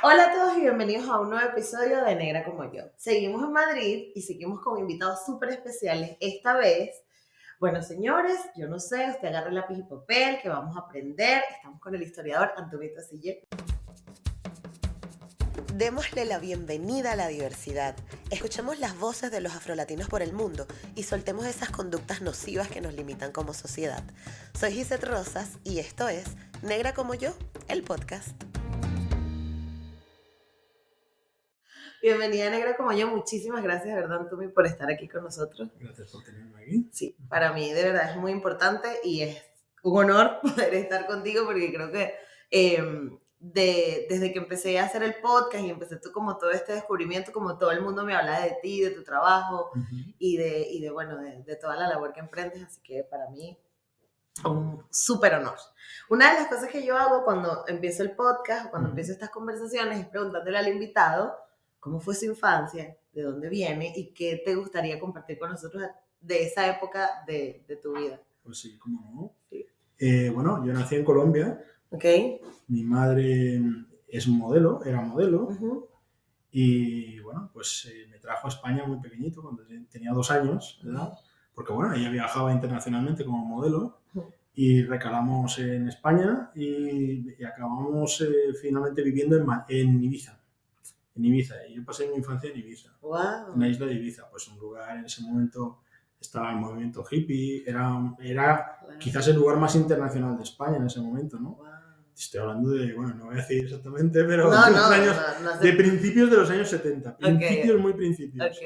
Hola a todos y bienvenidos a un nuevo episodio de Negra como yo. Seguimos en Madrid y seguimos con invitados súper especiales. Esta vez, bueno señores, yo no sé, usted agarre lápiz y papel que vamos a aprender. Estamos con el historiador Antonio Siller. Démosle la bienvenida a la diversidad. Escuchemos las voces de los afrolatinos por el mundo y soltemos esas conductas nocivas que nos limitan como sociedad. Soy Gisette Rosas y esto es Negra como yo, el podcast. Bienvenida Negra como yo, muchísimas gracias, ¿verdad, Antumi, por estar aquí con nosotros? Gracias por tenerme aquí. Sí, para mí de verdad es muy importante y es un honor poder estar contigo porque creo que desde que empecé a hacer el podcast y empecé como todo este descubrimiento, como todo el mundo me habla de ti, de tu trabajo y de toda la labor que emprendes, así que para mí un súper honor. Una de las cosas que yo hago cuando empiezo el podcast, cuando empiezo estas conversaciones, es preguntándole al invitado cómo fue su infancia, de dónde viene y qué te gustaría compartir con nosotros de esa época de tu vida. Pues sí, cómo no. Sí. Bueno, yo nací en Colombia. Okay. Mi madre es modelo, era modelo. Y bueno, pues me trajo a España muy pequeñito, cuando tenía 2 años de edad. Porque bueno, ella viajaba internacionalmente como modelo. Y recalamos en España y acabamos finalmente viviendo en Ibiza. En Ibiza, y yo pasé mi infancia en Ibiza, en la isla de Ibiza, pues un lugar en ese momento estaba el movimiento hippie, era quizás el lugar más internacional de España en ese momento, ¿no? Estoy hablando de, bueno, no voy a decir exactamente, pero de principios de los años 70, principios, muy principios.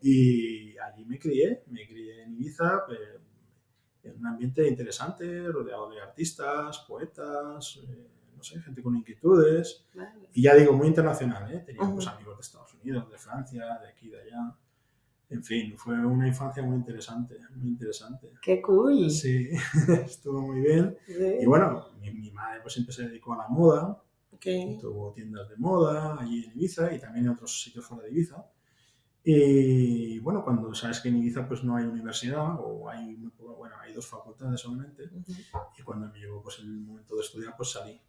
Y allí me crié en Ibiza, en un ambiente interesante, rodeado de artistas, poetas, no sé, gente con inquietudes. Vale. Y ya digo, muy internacional, ¿eh? Teníamos amigos de Estados Unidos, de Francia, de aquí, de allá. En fin, fue una infancia muy interesante, muy interesante. ¡Qué cool! Sí, estuvo muy bien. Sí. Y bueno, mi madre pues siempre se dedicó a la moda. Okay. Tuvo tiendas de moda allí en Ibiza y también en otros sitios fuera de Ibiza. Y bueno, cuando sabes que en Ibiza pues no hay universidad o hay muy poco, bueno, hay 2 facultades solamente, y cuando me llegó pues el momento de estudiar pues salí.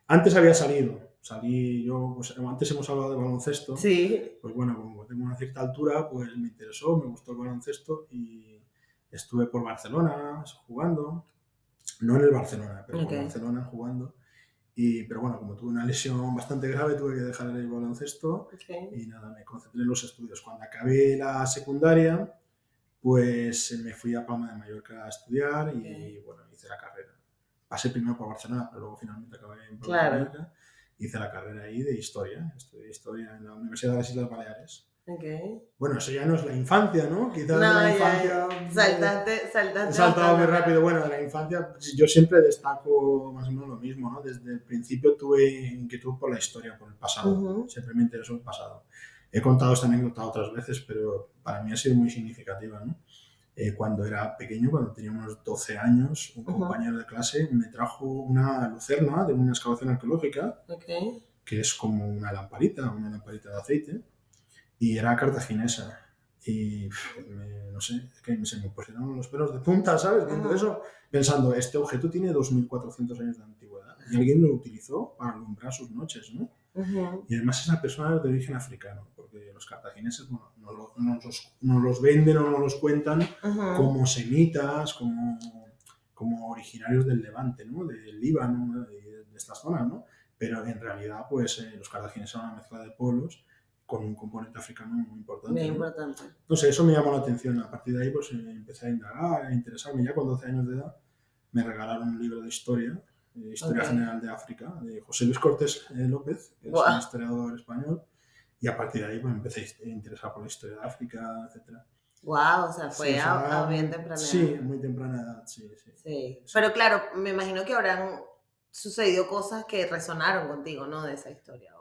Antes había salí yo, pues antes hemos hablado de baloncesto. Sí. Pues bueno, como tengo una cierta altura, pues me interesó, me gustó el baloncesto y estuve por Barcelona jugando, no en el Barcelona, pero por Barcelona jugando. Pero bueno, como tuve una lesión bastante grave, tuve que dejar el baloncesto y nada, me concentré en los estudios. Cuando acabé la secundaria, pues me fui a Palma de Mallorca a estudiar y bueno, hice la carrera. Pasé primero por Barcelona, pero luego finalmente acabé en Palma de Mallorca. Hice la carrera ahí de historia. Estudié historia en la Universidad de las Islas Baleares. Bueno, eso ya no es la infancia, ¿no? Quizás no, de la infancia... Saltaste. He saltado muy rápido. Bueno, de la infancia yo siempre destaco más o menos lo mismo, ¿no? Desde el principio tuve inquietud por la historia, por el pasado. Siempre me interesó el pasado. He contado esta anécdota otras veces, pero para mí ha sido muy significativa, ¿no? Cuando era pequeño, cuando tenía unos 12 años, un compañero de clase me trajo una lucerna de una excavación arqueológica, que es como una lamparita de aceite, y era cartaginesa. Y no sé, que se me pusieron los pelos de punta, ¿sabes? Viendo eso, pensando, este objeto tiene 2.400 años de antigüedad y alguien lo utilizó para alumbrar sus noches, ¿no? Y además esa persona es de origen africano, porque los cartagineses, bueno, no los venden o no los cuentan como semitas, como originarios del Levante, ¿no? Del Líbano, de estas zonas, ¿no? Pero en realidad, pues los cartagineses son una mezcla de pueblos con un componente africano muy importante. Muy importante. No sé, eso me llamó la atención. A partir de ahí, pues empecé a indagar, a interesarme. Ya con 12 años de edad me regalaron un libro de historia general de África, de José Luis Cortés López, que es un historiador español, y a partir de ahí pues, empecé a interesar por la historia de África, etc. Wow, o sea, fue a bien temprana edad. Sí, muy temprana edad, sí. Pero claro, me imagino que habrán sucedido cosas que resonaron contigo, ¿no? De esa historia.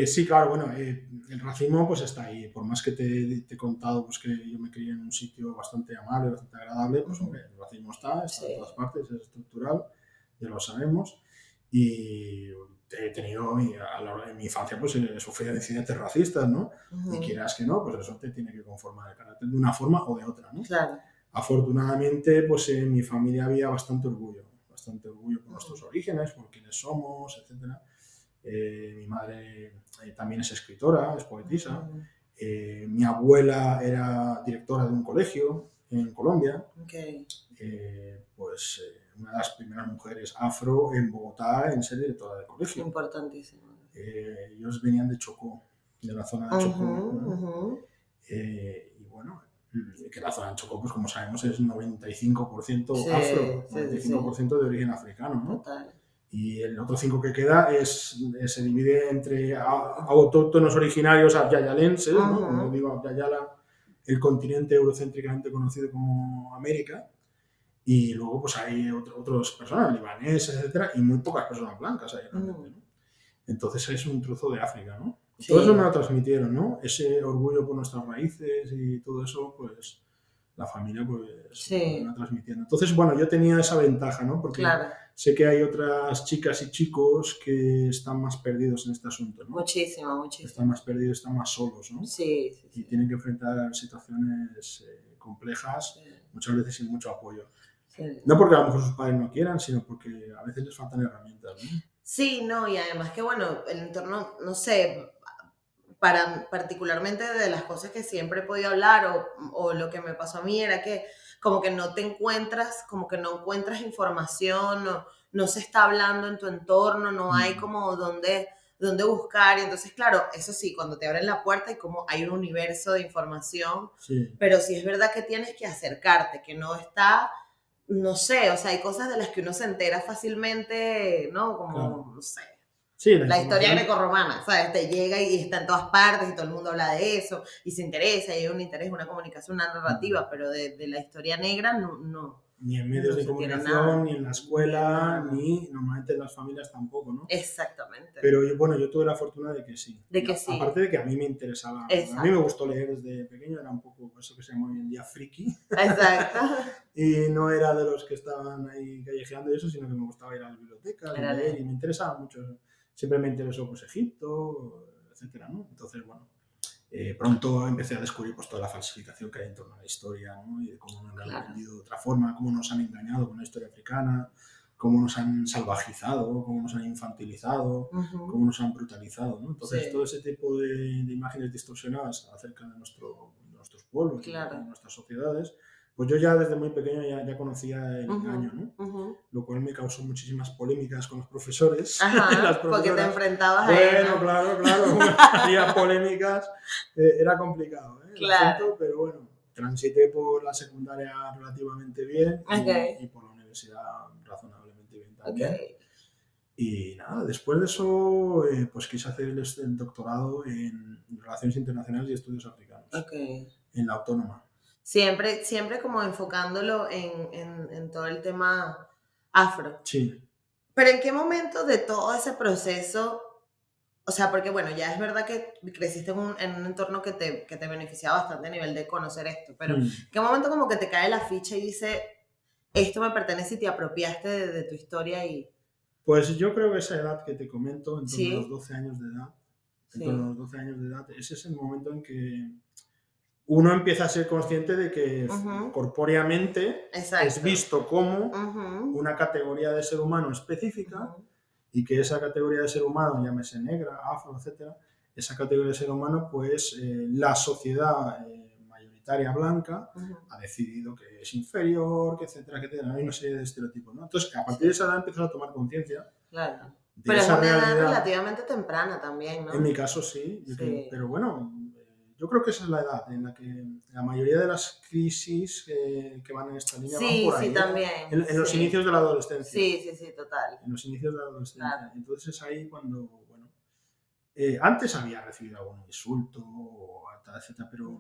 Sí, claro, bueno, el racismo pues está ahí. Por más que te he contado pues, que yo me crié en un sitio bastante amable, bastante agradable, pues hombre, el racismo está en todas partes, es estructural, ya lo sabemos. Y he tenido, a lo largo de mi infancia, pues he sufrido incidentes racistas, ¿no? Y quieras que no, pues eso te tiene que conformar el carácter de una forma o de otra, ¿no? Claro. Afortunadamente, pues en mi familia había bastante orgullo por nuestros orígenes, por quiénes somos, etcétera. Mi madre también es escritora, es poetisa. Mi abuela era directora de un colegio en Colombia. Okay. Pues una de las primeras mujeres afro en Bogotá en ser directora de colegio. Importantísimo. Ellos venían de Chocó, de la zona de Chocó. ¿No? Y bueno, que la zona de Chocó, pues como sabemos, es 95% afro, 95% de origen africano, ¿no? Total. Y el otro 5% que queda se divide entre autóctonos originarios abyayalenses, ¿no? Como yo digo, Abyayala, el continente eurocéntricamente conocido como América, y luego pues hay otras personas, libaneses, etcétera, y muy pocas personas blancas ahí realmente, ¿no? Entonces es un trozo de África, ¿no? Sí. Todo eso me lo transmitieron, ¿no? Ese orgullo por nuestras raíces y todo eso, pues la familia pues me lo transmitiendo. Entonces, bueno, yo tenía esa ventaja, ¿no? Porque sé que hay otras chicas y chicos que están más perdidos en este asunto, ¿no? Muchísimo. Están más perdidos, están más solos, ¿no? Sí. Y tienen que enfrentar situaciones complejas, muchas veces sin mucho apoyo. Sí. No porque a lo mejor sus padres no quieran, sino porque a veces les faltan herramientas, ¿no? Sí, no, y además que, bueno, el entorno, no sé, particularmente de las cosas que siempre he podido hablar o lo que me pasó a mí era que como que no te encuentras, como que no encuentras información, no se está hablando en tu entorno, no hay como dónde buscar. Y entonces, claro, eso sí, cuando te abren la puerta hay un universo de información, pero sí es verdad que tienes que acercarte, que no está, no sé, o sea, hay cosas de las que uno se entera fácilmente, ¿no? Como, no sé. Sí, la historia grecorromana, ¿sabes? Te llega y está en todas partes y todo el mundo habla de eso y se interesa y hay un interés, una comunicación, una narrativa, pero de la historia negra no. Ni en medios de comunicación, ni en la escuela, ni normalmente en las familias tampoco, ¿no? Exactamente. Pero yo tuve la fortuna de que sí. De que sí. Aparte de que a mí me interesaba. Exacto. A mí me gustó leer desde pequeño, era un poco eso que se llama hoy en día friki. Exacto. Y no era de los que estaban ahí callejeando y eso, sino que me gustaba ir a la biblioteca, leer, y me interesaba mucho. Siempre me interesó pues Egipto, etcétera, ¿no? Entonces, bueno, pronto empecé a descubrir pues toda la falsificación que hay en torno a la historia, ¿no? Y de cómo nos han vendido de otra forma, cómo nos han engañado con la historia africana, cómo nos han salvajizado, cómo nos han infantilizado, cómo nos han brutalizado, ¿no? Entonces, todo ese tipo de imágenes distorsionadas acerca de nuestros pueblos y de nuestras sociedades, pues yo ya desde muy pequeño ya conocía el engaño, ¿no? Lo cual me causó muchísimas polémicas con los profesores. Porque te enfrentabas a ello. Bueno, claro, había polémicas, era complicado, Claro. Pero bueno, transité por la secundaria relativamente bien y por la universidad razonablemente bien también. Y nada, después de eso, pues quise hacer el doctorado en Relaciones Internacionales y Estudios Africanos, en la Autónoma. Siempre como enfocándolo en todo el tema afro. Sí. Pero ¿en qué momento de todo ese proceso, o sea, porque bueno, ya es verdad que creciste en un entorno que te beneficiaba bastante a nivel de conocer esto, pero ¿en qué momento como que te cae la ficha y dice, esto me pertenece y te apropiaste de tu historia y... Pues yo creo que esa edad que te comento, en torno a los 12 años de edad, ese es el momento en que uno empieza a ser consciente de que corpóreamente es visto como una categoría de ser humano específica y que esa categoría de ser humano, llámese negra, afro, etcétera, esa categoría de ser humano, pues la sociedad mayoritaria blanca ha decidido que es inferior, que etcétera, etcétera. Hay una serie de estereotipos, ¿no? Entonces, a partir de esa edad empiezas a tomar conciencia. Claro. Pero es una edad relativamente temprana también, ¿no? En mi caso sí. Pero bueno, yo creo que esa es la edad en la que la mayoría de las crisis que van en esta línea van por ahí. Sí, también. En los inicios de la adolescencia. Sí, total. En los inicios de la adolescencia. Claro. Entonces es ahí cuando, bueno, antes había recibido algún insulto, etcétera, pero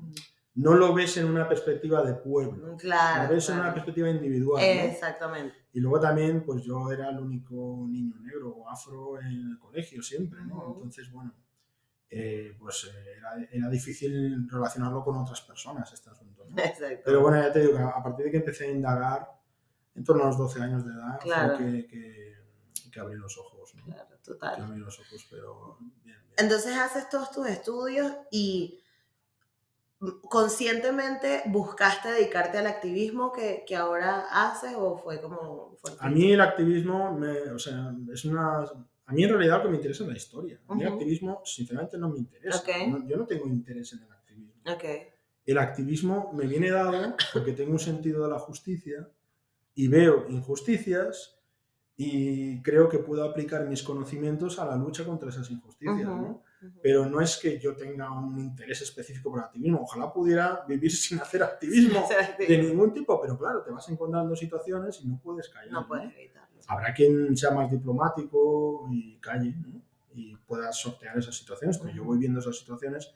no lo ves en una perspectiva de pueblo. Claro. Lo ves en una perspectiva individual, ¿no? Exactamente. Y luego también, pues yo era el único niño negro o afro en el colegio siempre, ¿no? Entonces, bueno, pues era difícil relacionarlo con otras personas este asunto, ¿no? Exacto. Pero bueno, ya te digo que a partir de que empecé a indagar, en torno a los 12 años de edad, fue que abrí los ojos, ¿no? Claro, total. Que abrí los ojos, pero bien. Entonces haces todos tus estudios y ¿conscientemente buscaste dedicarte al activismo que ahora haces o fue como... A mí el activismo, A mí en realidad lo que me interesa es la historia. A mí el Ujú. activismo, sinceramente, no me interesa. Ok. Yo no tengo interés en el activismo. Ok. El activismo me viene dado porque tengo un sentido de la justicia y veo injusticias y creo que puedo aplicar mis conocimientos a la lucha contra esas injusticias, ¿no? Pero no es que yo tenga un interés específico por el activismo. Ojalá pudiera vivir sin hacer activismo de ningún tipo, pero claro, te vas encontrando situaciones y no puedes callar. No puedes evitarlo. Habrá quien sea más diplomático y calle, ¿no? Y pueda sortear esas situaciones, pero yo voy viendo esas situaciones,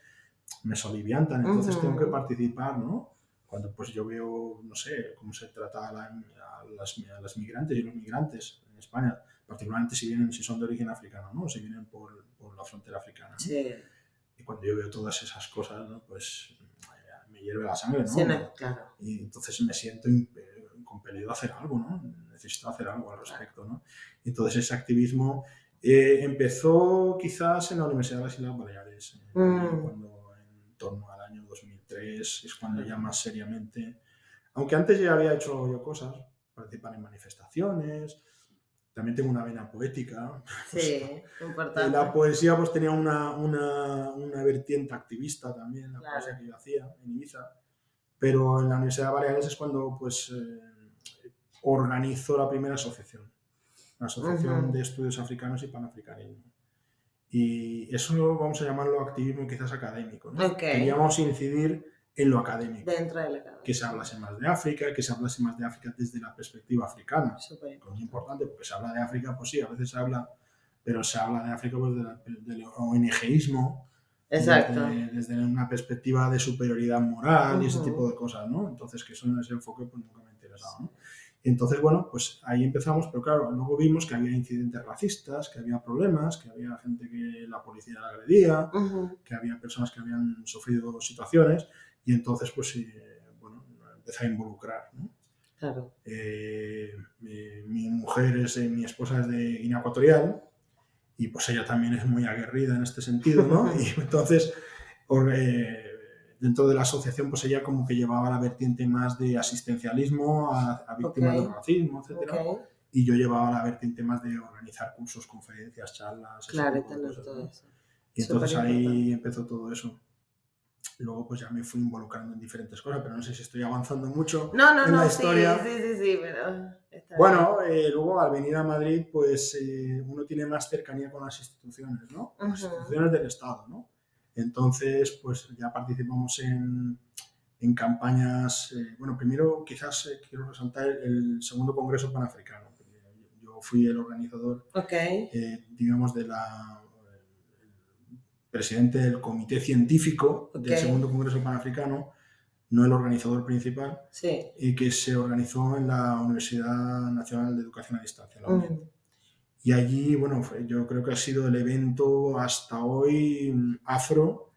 me soliviantan, entonces tengo que participar, ¿no? Cuando pues yo veo, no sé, cómo se trata a las migrantes y los migrantes en España, particularmente si son de origen africano, ¿no? Si vienen por la frontera africana, ¿no? Sí. Y cuando yo veo todas esas cosas, ¿no? Pues me hierve la sangre, ¿no? Sí, no, claro. Y entonces me siento compelido a hacer algo, ¿no? Necesito hacer algo al respecto, ¿no? Entonces ese activismo empezó quizás en la Universidad de las Islas Baleares, cuando en torno al año 2003 es cuando ya más seriamente, aunque antes ya había hecho yo cosas, participar en manifestaciones, también tengo una vena poética. Sí, importante. La poesía pues tenía una vertiente activista también, la poesía que yo hacía en Ibiza, pero en la Universidad de Baleares es cuando pues organizó la primera asociación, la Asociación de Estudios Africanos y Panafricanismo. Y eso vamos a llamarlo activismo quizás académico, ¿no? Queríamos incidir en lo académico. Dentro de la academia. Que se hablase más de África, que se hablase más de África desde la perspectiva africana. Súper Muy importante, porque se habla de África, pues sí, a veces se habla, pero se habla de África pues del ONGismo, exacto. Desde una perspectiva de superioridad moral y ese tipo de cosas, ¿no? Entonces, que eso en ese enfoque pues nunca me ha interesado, ¿no? Y entonces, bueno, pues ahí empezamos, pero claro, luego vimos que había incidentes racistas, que había problemas, que había gente que la policía la agredía, que había personas que habían sufrido situaciones, y entonces, pues, bueno, empecé a involucrar, ¿no? Claro. Mi mujer mi esposa es de Guinea Ecuatorial, y pues ella también es muy aguerrida en este sentido, ¿no? Y entonces, dentro de la asociación, pues ella como que llevaba la vertiente más de asistencialismo a víctimas del racismo, etc. Y yo llevaba la vertiente más de organizar cursos, conferencias, charlas, claro, ese tipo de cosas, todo ¿no? eso. Y entonces ahí empezó todo eso. Luego pues ya me fui involucrando en diferentes cosas, pero no sé si estoy avanzando mucho en la historia. Sí, pero... Bueno, luego al venir a Madrid, pues uno tiene más cercanía con las instituciones, ¿no? Las instituciones del Estado, ¿no? Entonces, pues ya participamos en campañas. Bueno, primero quizás quiero resaltar el segundo Congreso Panafricano. Yo fui el organizador, digamos, el presidente del comité científico del segundo Congreso Panafricano, no el organizador principal, que se organizó en la Universidad Nacional de Educación a Distancia, la UNED. Y allí, bueno, yo creo que ha sido el evento hasta hoy afro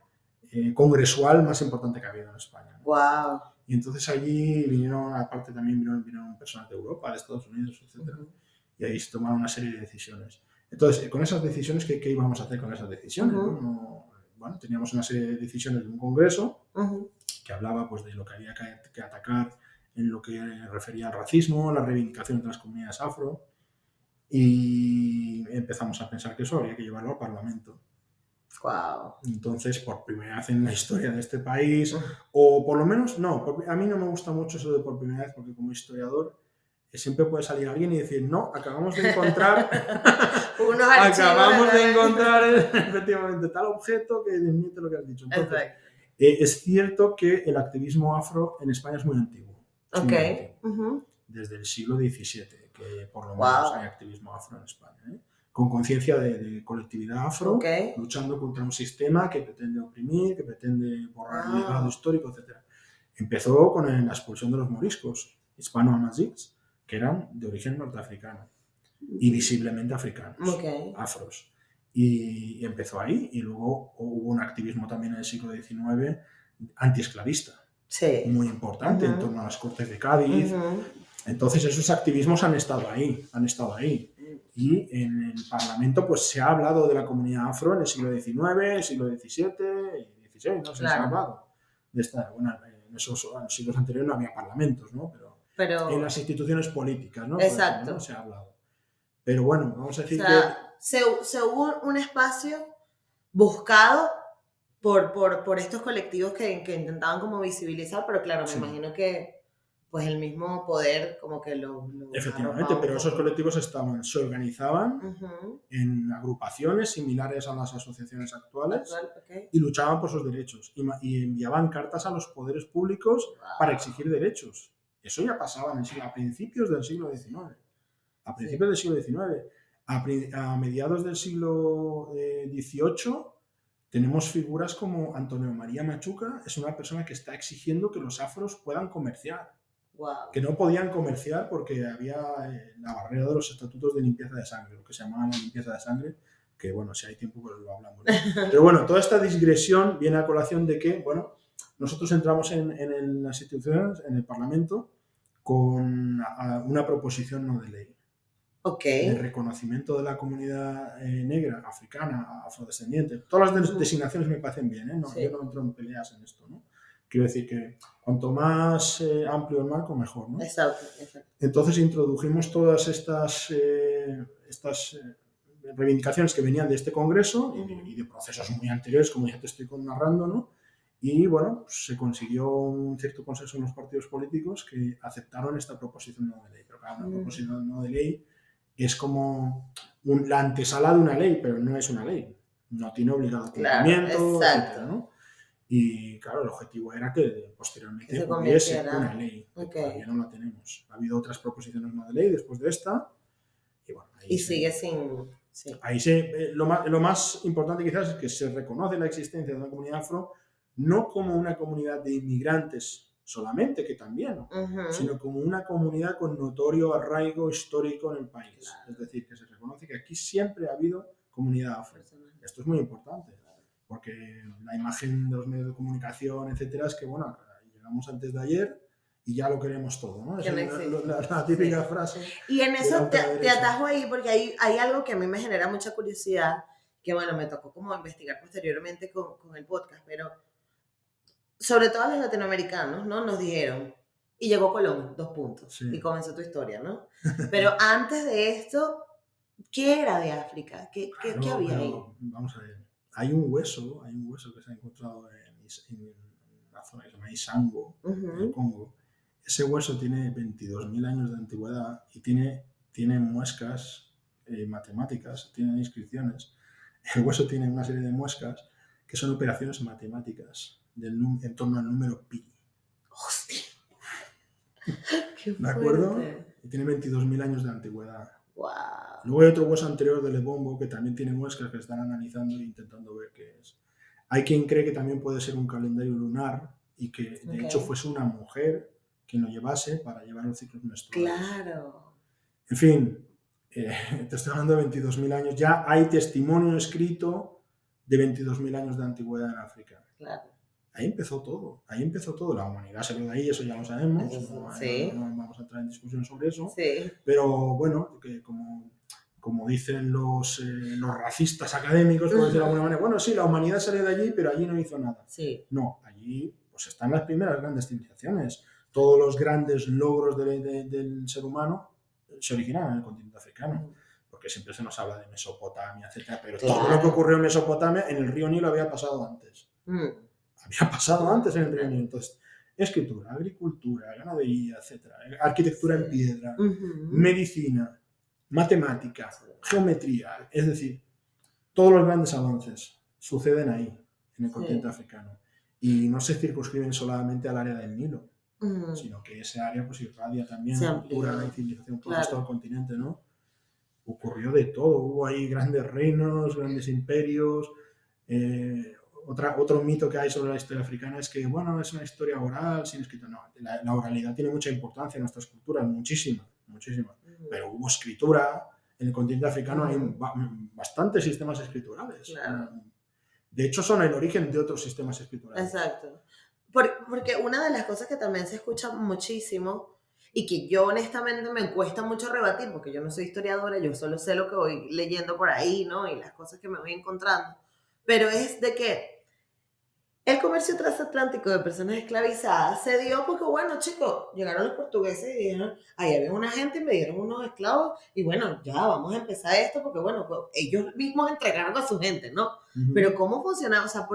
congresual más importante que ha habido en España, ¿no? Wow. Y entonces allí vinieron, aparte también vinieron personas de Europa, de Estados Unidos, etc. Y ahí se tomaron una serie de decisiones. Entonces, con esas decisiones, ¿qué íbamos a hacer con esas decisiones? Bueno, teníamos una serie de decisiones de un congreso que hablaba pues, de lo que había que atacar en lo que refería al racismo, la reivindicación de las comunidades afro, y empezamos a pensar que eso habría que llevarlo al Parlamento. Wow. Entonces, por primera vez en la historia de este país, o por lo menos, no, a mí no me gusta mucho eso de por primera vez, porque como historiador siempre puede salir alguien y decir, no, acabamos de encontrar efectivamente tal objeto que desmiente lo que has dicho. Entonces, es cierto que el activismo afro en España es muy antiguo. Muy antiguo. Desde el siglo XVII, que por lo menos hay activismo afro en España, ¿eh? Con conciencia de colectividad afro, luchando contra un sistema que pretende oprimir, que pretende borrar el legado histórico, etc. Empezó con la expulsión de los moriscos hispano-amazighs, que eran de origen norteafricano y visiblemente africanos, afros. Y empezó ahí, y luego hubo un activismo también en el siglo XIX antiesclavista, muy importante, en torno a las Cortes de Cádiz. Entonces esos activismos han estado ahí. Y en el Parlamento pues se ha hablado de la comunidad afro en el siglo XIX, siglo XVII y XVI, ¿no? Se ha hablado de esta, bueno, en esos siglos anteriores no había parlamentos, ¿no? Pero en las instituciones políticas, ¿no? Exacto. ¿no? Se ha hablado. Pero bueno, vamos a O decir sea, se hubo un espacio buscado por estos colectivos que intentaban como visibilizar, pero claro, me sí, imagino que pues el mismo poder como que lo efectivamente, arropaba un pero esos poco. colectivos se organizaban Ujú. en agrupaciones similares a las asociaciones actuales Actual, ok. y luchaban por sus derechos y enviaban cartas a los poderes públicos para Wow. exigir derechos. Eso ya pasaba a principios del siglo XIX. A Sí. principios del siglo XIX. A mediados del siglo XVIII tenemos figuras como Antonio María Machuca, es una persona que está exigiendo que los afros puedan comerciar, Wow. que no podían comerciar porque había la barrera de los estatutos de limpieza de sangre, lo que se llamaba la limpieza de sangre, que bueno, si hay tiempo pues lo hablamos, ¿no? Pero bueno, toda esta digresión viene a colación de que, bueno, nosotros entramos en las instituciones, en el Parlamento, con una proposición no de ley Ok. de reconocimiento de la comunidad negra, africana, afrodescendiente. Todas las designaciones me parecen bien, ¿eh? No, Sí. yo no entro en peleas en esto, ¿no? Quiero decir que cuanto más amplio el marco, mejor, ¿no? Exacto, exacto. Entonces introdujimos todas estas reivindicaciones que venían de este congreso y de procesos muy anteriores, como ya te estoy narrando, ¿no? Y bueno, pues se consiguió un cierto consenso en los partidos políticos que aceptaron esta proposición no de ley. Pero claro, una proposición no de ley es como la antesala de una ley, pero no es una ley. No tiene obligado cumplimiento, Claro, etcétera, ¿no? Y claro, el objetivo era que posteriormente que se hubiese convirtiera. una ley, que Okay. todavía no la tenemos. Ha habido otras proposiciones no de ley después de esta, y bueno, ahí y sigue sin... Sí. Ahí lo más importante quizás es que se reconoce la existencia de una comunidad afro no como una comunidad de inmigrantes solamente, que también, sino como una comunidad con notorio arraigo histórico en el país. Claro. Es decir, que se reconoce que aquí siempre ha habido comunidad afro. Esto es muy importante, porque la imagen de los medios de comunicación, etcétera, es que, bueno, llegamos antes de ayer y ya lo queremos todo, ¿no? Es la típica frase. Y en eso te atajo ahí porque hay algo que a mí me genera mucha curiosidad, que bueno, me tocó como investigar posteriormente con el podcast, pero sobre todo a los latinoamericanos, ¿no? Nos dijeron, y llegó Colón, 2 puntos, sí. Y comenzó tu historia, ¿no? Pero antes de esto, ¿qué era de África? ¿Qué había ahí? Vamos a ver, hay un hueso que se ha encontrado en una zona que se llama Isango, en el Congo. Ese hueso tiene 22.000 años de antigüedad y tiene muescas matemáticas, tiene inscripciones. El hueso tiene una serie de muescas que son operaciones matemáticas en torno al número pi. ¡Hostia! ¿De acuerdo? Y tiene 22.000 años de antigüedad. Wow. Luego hay otro hueso anterior del Lebombo que también tiene muescas que están analizando e intentando ver qué es. Hay quien cree que también puede ser un calendario lunar y que de hecho fuese una mujer quien lo llevase para llevar los ciclos menstruales. Claro. En fin, te estoy hablando de 22.000 años. Ya hay testimonio escrito de 22.000 años de antigüedad en África. Claro. Ahí empezó todo. La humanidad salió de ahí, eso ya lo sabemos. Sí. No vamos a entrar en discusión sobre eso. Sí. Pero bueno, que como dicen los racistas académicos, por decirlo de alguna manera, bueno, sí, la humanidad salió de allí, pero allí no hizo nada. Sí. No, allí pues están las primeras grandes civilizaciones. Todos los grandes logros del ser humano se originan en el continente africano. Porque siempre se nos habla de Mesopotamia, etcétera, pero todo lo que ocurrió en Mesopotamia, en el río Nilo había pasado antes. Había pasado antes en el río Nilo. Entonces, escritura, agricultura, ganadería, etcétera, arquitectura en piedra, medicina, matemática, geometría, es decir, todos los grandes avances suceden ahí, en el continente africano. Y no se circunscriben solamente al área del Nilo, sino que ese área pues irradia también cultura y civilización por todo el continente, ¿no? Ocurrió de todo, hubo ahí grandes reinos, grandes imperios. Otro mito que hay sobre la historia africana es que, bueno, es una historia oral, sin escrito. No, la oralidad tiene mucha importancia en nuestras culturas, muchísima. Pero hubo escritura, en el continente africano hay bastantes sistemas escriturales. Claro. De hecho, son el origen de otros sistemas escriturales. Exacto. Porque una de las cosas que también se escucha muchísimo y que yo honestamente me cuesta mucho rebatir, porque yo no soy historiadora, yo solo sé lo que voy leyendo por ahí, ¿no? Y las cosas que me voy encontrando. Pero es de que El comercio transatlántico de personas esclavizadas se dio porque, bueno, chicos, llegaron los portugueses y dijeron, ahí había una gente y me dieron unos esclavos, y bueno, ya vamos a empezar esto porque, bueno, pues, ellos mismos entregaron a su gente, ¿no? Pero ¿cómo funcionaba? O sea,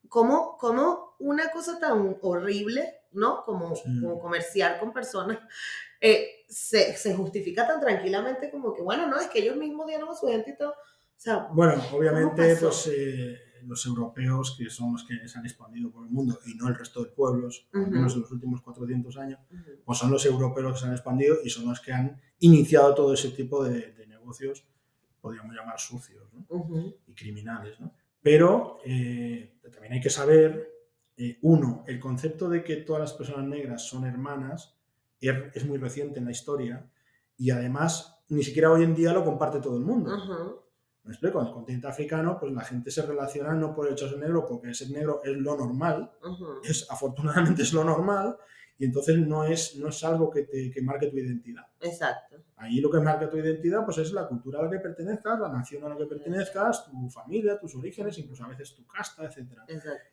¿cómo una cosa tan horrible, ¿no? Como comerciar con personas, se justifica tan tranquilamente como que, bueno, no, es que ellos mismos dieron a su gente y todo. O sea, bueno, obviamente, pues los europeos, que son los que se han expandido por el mundo y no el resto de pueblos, al menos en los últimos 400 años, pues son los europeos los que se han expandido y son los que han iniciado todo ese tipo de negocios, podríamos llamar sucios, ¿no? Y criminales, ¿no? Pero también hay que saber, uno, el concepto de que todas las personas negras son hermanas es muy reciente en la historia y además ni siquiera hoy en día lo comparte todo el mundo. ¿Me explico? En el continente africano, pues la gente se relaciona no por el hecho de ser negro, porque ser negro es lo normal, afortunadamente es lo normal, y entonces no es algo que marque tu identidad. Exacto. Ahí lo que marca tu identidad pues es la cultura a la que pertenezcas, la nación a la que pertenezcas, tu familia, tus orígenes, incluso a veces tu casta, etc.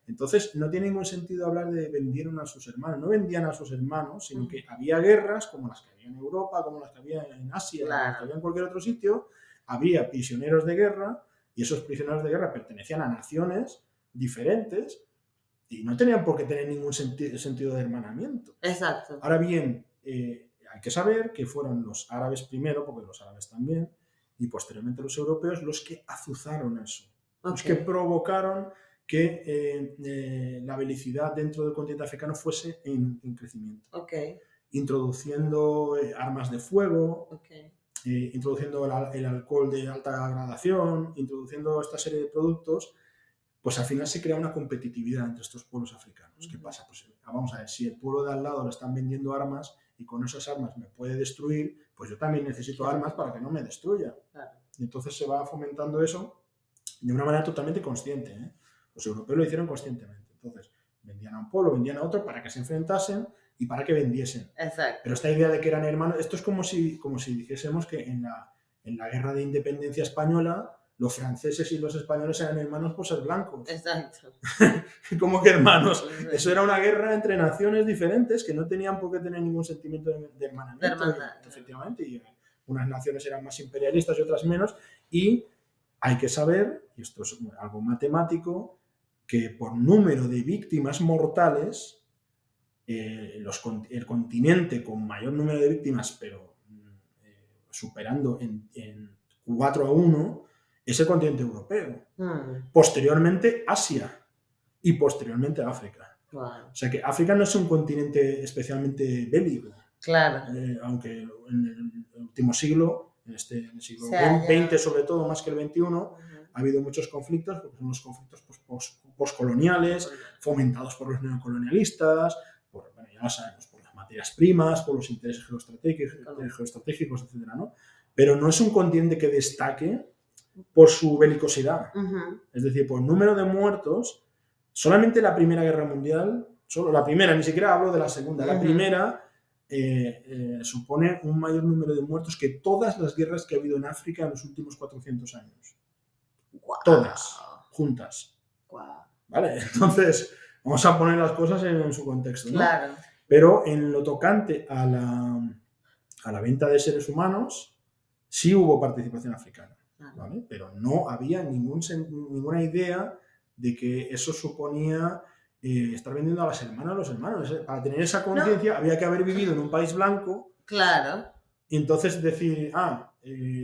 Entonces no tiene ningún sentido hablar de vendieron a sus hermanos. No vendían a sus hermanos, sino que había guerras como las que había en Europa, como las que había en Asia, como las que había en cualquier otro sitio. Había prisioneros de guerra y esos prisioneros de guerra pertenecían a naciones diferentes y no tenían por qué tener ningún sentido de hermanamiento. Exacto. Ahora bien, hay que saber que fueron los árabes primero, porque los árabes también, y posteriormente los europeos, los que azuzaron eso, los que provocaron que la belicidad dentro del continente africano fuese en crecimiento. Introduciendo armas de fuego, introduciendo el alcohol de alta gradación, introduciendo esta serie de productos, pues al final se crea una competitividad entre estos pueblos africanos. ¿Qué pasa? Pues vamos a ver, si el pueblo de al lado le están vendiendo armas y con esas armas me puede destruir, pues yo también necesito armas para que no me destruya. Y entonces se va fomentando eso de una manera totalmente consciente, ¿eh? Los europeos lo hicieron conscientemente. Entonces, vendían a un pueblo, vendían a otro para que se enfrentasen y para que vendiesen. Exacto. Pero esta idea de que eran hermanos, esto es como si dijésemos que en la guerra de independencia española los franceses y los españoles eran hermanos por ser blancos. Exacto. ¿Cómo que hermanos? Eso era una guerra entre naciones diferentes que no tenían por qué tener ningún sentimiento de hermanamiento. Efectivamente, y unas naciones eran más imperialistas y otras menos, y hay que saber, y esto es algo matemático, que por número de víctimas mortales, el continente con mayor número de víctimas, pero superando en 4-1, es el continente europeo. Posteriormente Asia y posteriormente África. O sea que África no es un continente especialmente bélico. Claro. Aunque en el último siglo, en el siglo XX sobre todo, más que el XXI, ha habido muchos conflictos, porque son los conflictos postcoloniales, fomentados por los neocolonialistas, ya lo sabemos, por las materias primas, por los intereses geoestratégicos, etc., ¿no? Pero no es un continente que destaque por su belicosidad. Es decir, por número de muertos, solamente la Primera Guerra Mundial, solo la primera, ni siquiera hablo de la segunda, la primera supone un mayor número de muertos que todas las guerras que ha habido en África en los últimos 400 años. Todas, juntas. ¿Vale? Entonces, vamos a poner las cosas en su contexto, ¿no? Claro. Pero en lo tocante a la venta de seres humanos, sí hubo participación africana. ¿Vale? Pero no había ninguna idea de que eso suponía estar vendiendo a las hermanas a los hermanos. Para tener esa conciencia había que haber vivido en un país blanco. Claro. Y entonces decir,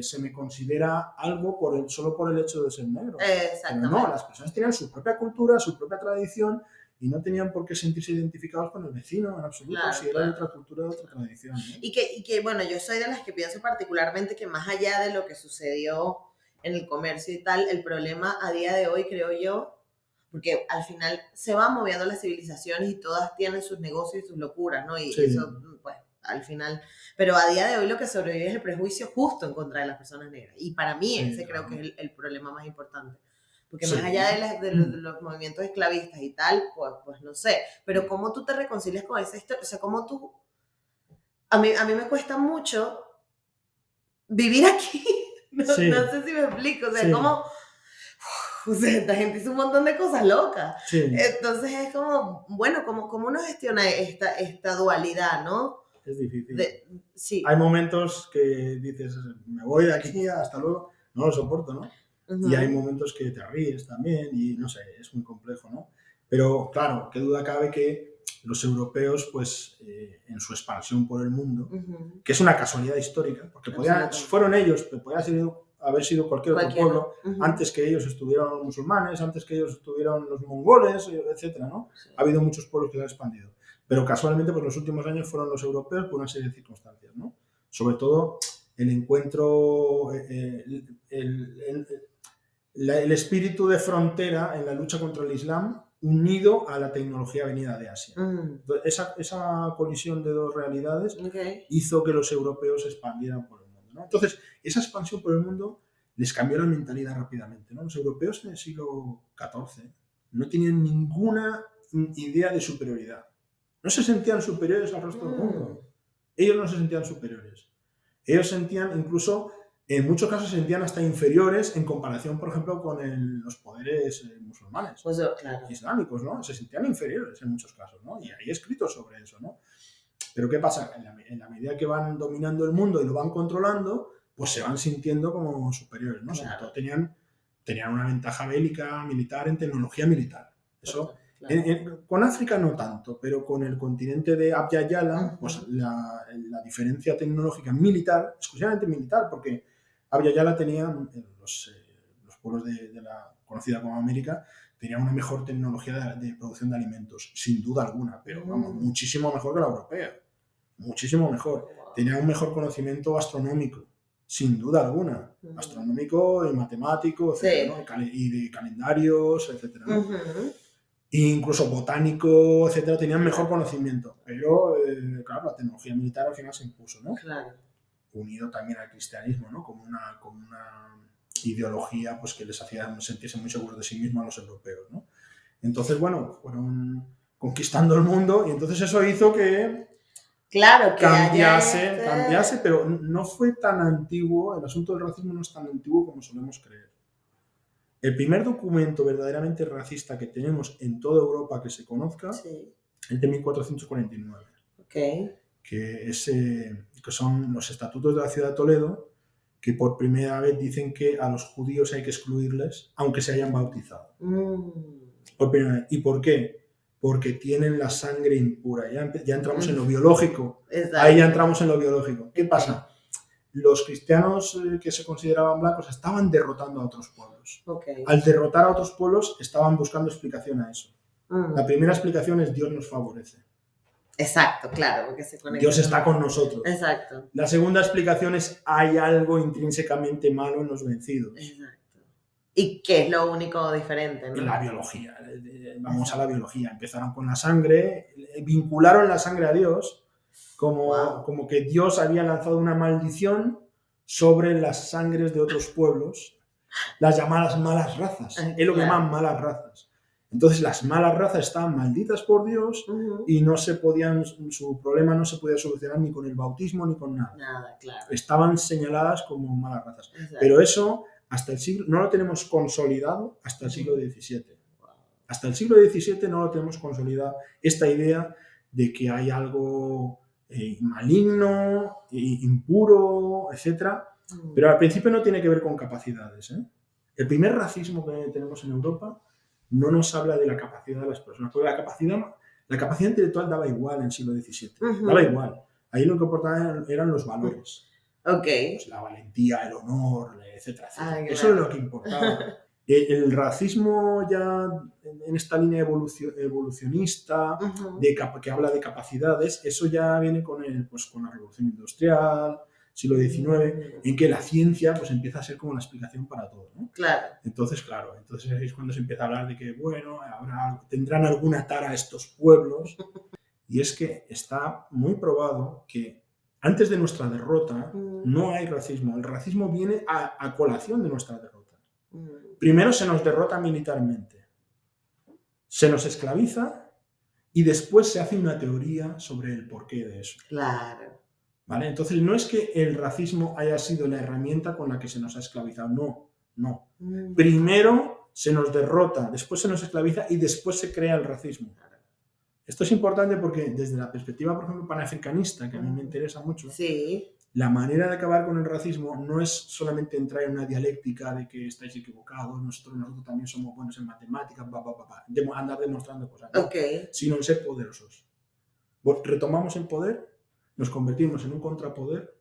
se me considera algo solo por el hecho de ser negro. Exactamente. Pero no, las personas tenían su propia cultura, su propia tradición y no tenían por qué sentirse identificados con el vecino en absoluto, si era de otra cultura, de otra tradición, ¿no? Y que, bueno, yo soy de las que pienso particularmente que más allá de lo que sucedió en el comercio y tal, el problema a día de hoy, creo yo, porque al final se van moviendo las civilizaciones y todas tienen sus negocios y sus locuras, ¿no? Y eso, pues, al final, pero a día de hoy lo que sobrevive es el prejuicio justo en contra de las personas negras. Y para mí ese creo que es el problema más importante. Porque más allá de los movimientos esclavistas y tal, pues no sé. Pero ¿cómo tú te reconcilias con esa historia? O sea, ¿cómo tú...? A mí me cuesta mucho vivir aquí. No sé si me explico. O sea, ¿cómo...? O sea, esta gente hizo un montón de cosas locas. Sí. Entonces es como, bueno, ¿cómo uno gestiona esta dualidad, no? Es difícil. Sí. Hay momentos que dices, me voy de aquí, hasta luego, no lo soporto, ¿no? Y hay momentos que te ríes también y no sé, es muy complejo, ¿no? Pero claro, qué duda cabe que los europeos, pues, en su expansión por el mundo, que es una casualidad histórica, porque fueron ellos, pero podía haber sido cualquier otro pueblo, antes que ellos estuvieron los musulmanes, antes que ellos estuvieron los mongoles, etcétera, ¿no? Sí. Ha habido muchos pueblos que se han expandido. Pero casualmente, pues los últimos años fueron los europeos por una serie de circunstancias, ¿no? Sobre todo el encuentro, el espíritu de frontera en la lucha contra el Islam unido a la tecnología venida de Asia. Esa colisión de dos realidades hizo que los europeos se expandieran por el mundo, ¿no? Entonces, esa expansión por el mundo les cambió la mentalidad rápidamente, ¿no? Los europeos en el siglo XIV no tenían ninguna idea de superioridad. No se sentían superiores al resto del mundo. Ellos no se sentían superiores. Ellos sentían, incluso, en muchos casos se sentían hasta inferiores en comparación, por ejemplo, con los poderes musulmanes, pues, claro, islámicos, ¿no? Se sentían inferiores en muchos casos, ¿no? Y hay escritos sobre eso, ¿no? Pero ¿qué pasa? En la medida que van dominando el mundo y lo van controlando, pues se van sintiendo como superiores, ¿no? Claro. Sobre todo tenían una ventaja bélica, militar, en tecnología militar. Eso... Claro. Con África no tanto, pero con el continente de Abya Yala, pues la diferencia tecnológica militar, exclusivamente militar, porque Abya Yala tenía, los pueblos de la conocida como América, tenían una mejor tecnología de producción de alimentos, sin duda alguna, pero vamos, muchísimo mejor que la europea, muchísimo mejor. Tenían un mejor conocimiento astronómico, sin duda alguna, astronómico y matemático, etcétera, ¿no? Y de calendarios, etcétera, ¿no? Incluso botánico, etcétera, tenían mejor conocimiento. Pero, claro, la tecnología militar al final se impuso, ¿no? Claro. Unido también al cristianismo, ¿no? Como una ideología, pues, que les hacía sentirse muy seguros de sí mismos a los europeos, ¿no? Entonces, bueno, fueron conquistando el mundo y entonces eso hizo que... Claro, que cambiase, pero no fue tan antiguo, el asunto del racismo no es tan antiguo como solemos creer. El primer documento verdaderamente racista que tenemos en toda Europa que se conozca es de 1449, que son los estatutos de la ciudad de Toledo, que por primera vez dicen que a los judíos hay que excluirles, aunque se hayan bautizado. Por primera vez. ¿Y por qué? Porque tienen la sangre impura. Ya entramos en lo biológico. Exacto. Ahí ya entramos en lo biológico. ¿Qué pasa? Los cristianos que se consideraban blancos estaban derrotando a otros pueblos. Al derrotar a otros pueblos, estaban buscando explicación a eso. La primera explicación es Dios nos favorece. Exacto, claro. Porque Dios está con nosotros. Exacto. La segunda explicación es hay algo intrínsecamente malo en los vencidos. Exacto. ¿Y qué es lo único diferente, no? La biología. Vamos a la biología. Empezaron con la sangre, vincularon la sangre a Dios. Como que Dios había lanzado una maldición sobre las sangres de otros pueblos, las llamadas malas razas. Es lo que llaman malas razas. Entonces las malas razas estaban malditas por Dios y su problema no se podía solucionar ni con el bautismo ni con nada. Claro. Estaban señaladas como malas razas. Exacto. Pero eso no lo tenemos consolidado hasta el siglo XVII. Hasta el siglo XVII no lo tenemos consolidado. Esta idea de que hay algo maligno, impuro, etcétera. Pero al principio no tiene que ver con capacidades, ¿eh? El primer racismo que tenemos en Europa no nos habla de la capacidad de las personas, porque la capacidad intelectual daba igual en el siglo XVII, daba igual. Ahí lo que importaba eran los valores. Pues la valentía, el honor, etcétera, etcétera. Eso es lo que importaba. El racismo ya en esta línea evolucionista que habla de capacidades, eso ya viene con la revolución industrial, siglo XIX, en que la ciencia pues empieza a ser como la explicación para todo, ¿no? Claro. Entonces es cuando se empieza a hablar de que, bueno, tendrán alguna tara estos pueblos, y es que está muy probado que antes de nuestra derrota no hay racismo. El racismo viene a colación de nuestra derrota. Primero se nos derrota militarmente, se nos esclaviza y después se hace una teoría sobre el porqué de eso. Claro. ¿Vale? Entonces no es que el racismo haya sido la herramienta con la que se nos ha esclavizado, no. Primero se nos derrota, después se nos esclaviza y después se crea el racismo. Esto es importante porque desde la perspectiva, por ejemplo, panafricanista, que a mí me interesa mucho, la manera de acabar con el racismo no es solamente entrar en una dialéctica de que estáis equivocados, nosotros también somos buenos en matemáticas, andar demostrando cosas, ¿no? Sino en ser poderosos. Retomamos el poder, nos convertimos en un contrapoder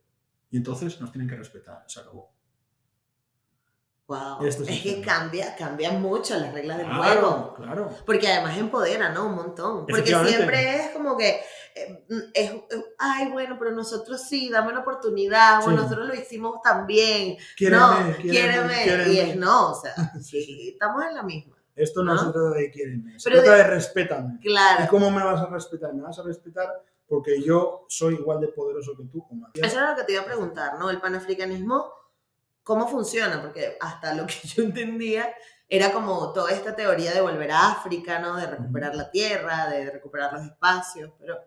y entonces nos tienen que respetar. Se acabó. Wow, es que cambian mucho las reglas del juego. Claro. Porque además empodera, ¿no? Un montón. Porque siempre es como que, ay, bueno, pero nosotros sí, dame una oportunidad, bueno, nosotros lo hicimos también. Quiéreme. Y es no, o sea, sí, estamos en la misma. Esto no se trata de quiéreme, se trata de respétame. Claro. ¿Y cómo me vas a respetar? Me vas a respetar porque yo soy igual de poderoso que tú o más. Eso era lo que te iba a preguntar, ¿no? El panafricanismo, ¿cómo funciona? Porque hasta lo que yo entendía era como toda esta teoría de volver a África, ¿no? De recuperar la tierra, de recuperar los espacios, pero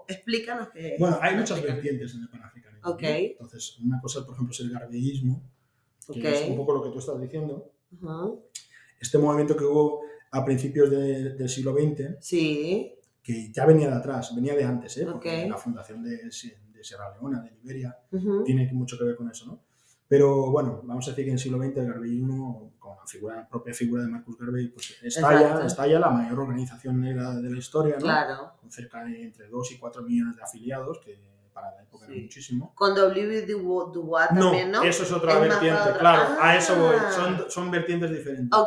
explícanos qué es. Bueno, hay muchas vertientes en el panafricanismo. Okay. ¿No? Entonces, una cosa, por ejemplo, es el garveyismo, que es un poco lo que tú estás diciendo. Este movimiento que hubo a principios del siglo XX, que ya venía de atrás, venía de antes, porque la fundación de Sierra Leona, de Liberia, tiene mucho que ver con eso, ¿no? Pero bueno, vamos a decir que en el siglo XX el garveyismo, con la propia figura de Marcus Garvey, pues estalla la mayor organización negra de la historia, ¿no? Claro. Con cerca de entre 2 y 4 millones de afiliados, que para la época era muchísimo. Con W. Du Bois también, ¿no? Eso es otra vertiente, claro, a eso voy, son vertientes diferentes.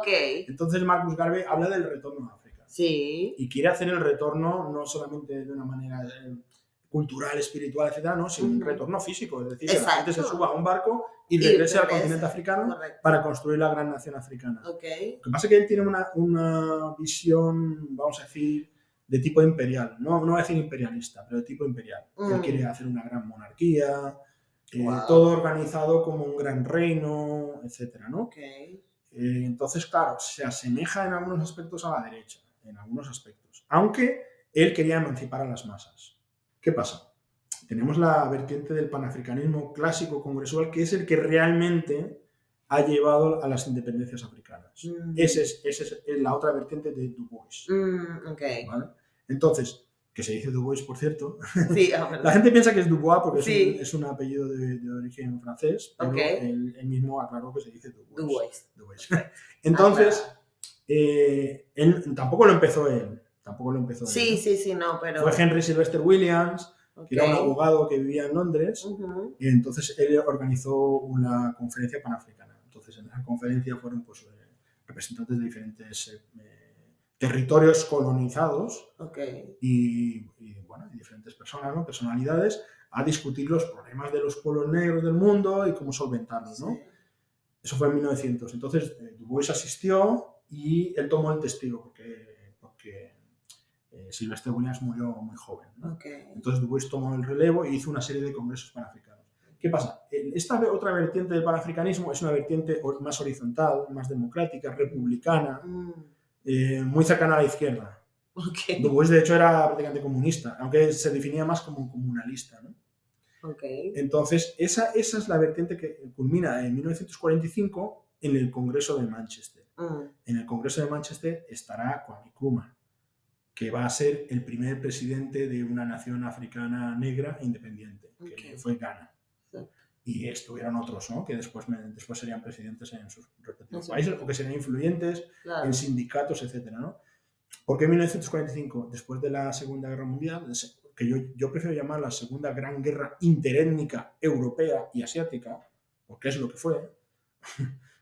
Entonces Marcus Garvey habla del retorno a África. Sí. Y quiere hacer el retorno no solamente de una manera cultural, espiritual, etcétera, no, sino un retorno físico, es decir, que la gente se suba a un barco y regrese al continente africano para construir la gran nación africana. Lo que pasa es que él tiene una visión, vamos a decir, de tipo imperial, no voy a decir imperialista, pero de tipo imperial. Él quiere hacer una gran monarquía, todo organizado como un gran reino, etcétera, ¿no? Entonces, claro, se asemeja en algunos aspectos a la derecha, en algunos aspectos, aunque él quería emancipar a las masas. ¿Qué pasa? Tenemos la vertiente del panafricanismo clásico congresual, que es el que realmente ha llevado a las independencias africanas. Esa es la otra vertiente de Du Bois. ¿Vale? Entonces, que se dice Du Bois, por cierto. Sí, la gente piensa que es Dubois porque es un apellido de origen francés, pero él mismo aclaró que se dice Du Bois. Entonces, él tampoco lo empezó él. Sí, no, pero... Fue Henry Sylvester Williams, que era un abogado que vivía en Londres, y entonces él organizó una conferencia panafricana. Entonces en esa conferencia fueron pues, representantes de diferentes territorios colonizados y diferentes personas, ¿no? Personalidades, a discutir los problemas de los pueblos negros del mundo y cómo solventarlos, ¿no? Eso fue en 1900. Entonces Du Bois asistió y él tomó el testigo porque Sylvester Williams murió muy joven, ¿no? Entonces Du Bois tomó el relevo y hizo una serie de congresos panafricanos. ¿Qué pasa? Esta otra vertiente del panafricanismo es una vertiente más horizontal, más democrática, republicana, muy cercana a la izquierda. Du Bois, de hecho, era prácticamente comunista, aunque se definía más como comunalista, ¿no? Entonces, esa es la vertiente que culmina en 1945 en el Congreso de Manchester. En el Congreso de Manchester estará Kwame Nkrumah, que va a ser el primer presidente de una nación africana negra independiente, que fue Ghana. Y estuvieron otros, ¿no? Que después serían presidentes en sus respectivos países o que serían influyentes en sindicatos, etcétera, ¿no? ¿Por qué 1945? Después de la Segunda Guerra Mundial, que yo prefiero llamar la Segunda Gran Guerra Interétnica Europea y Asiática, porque es lo que fue,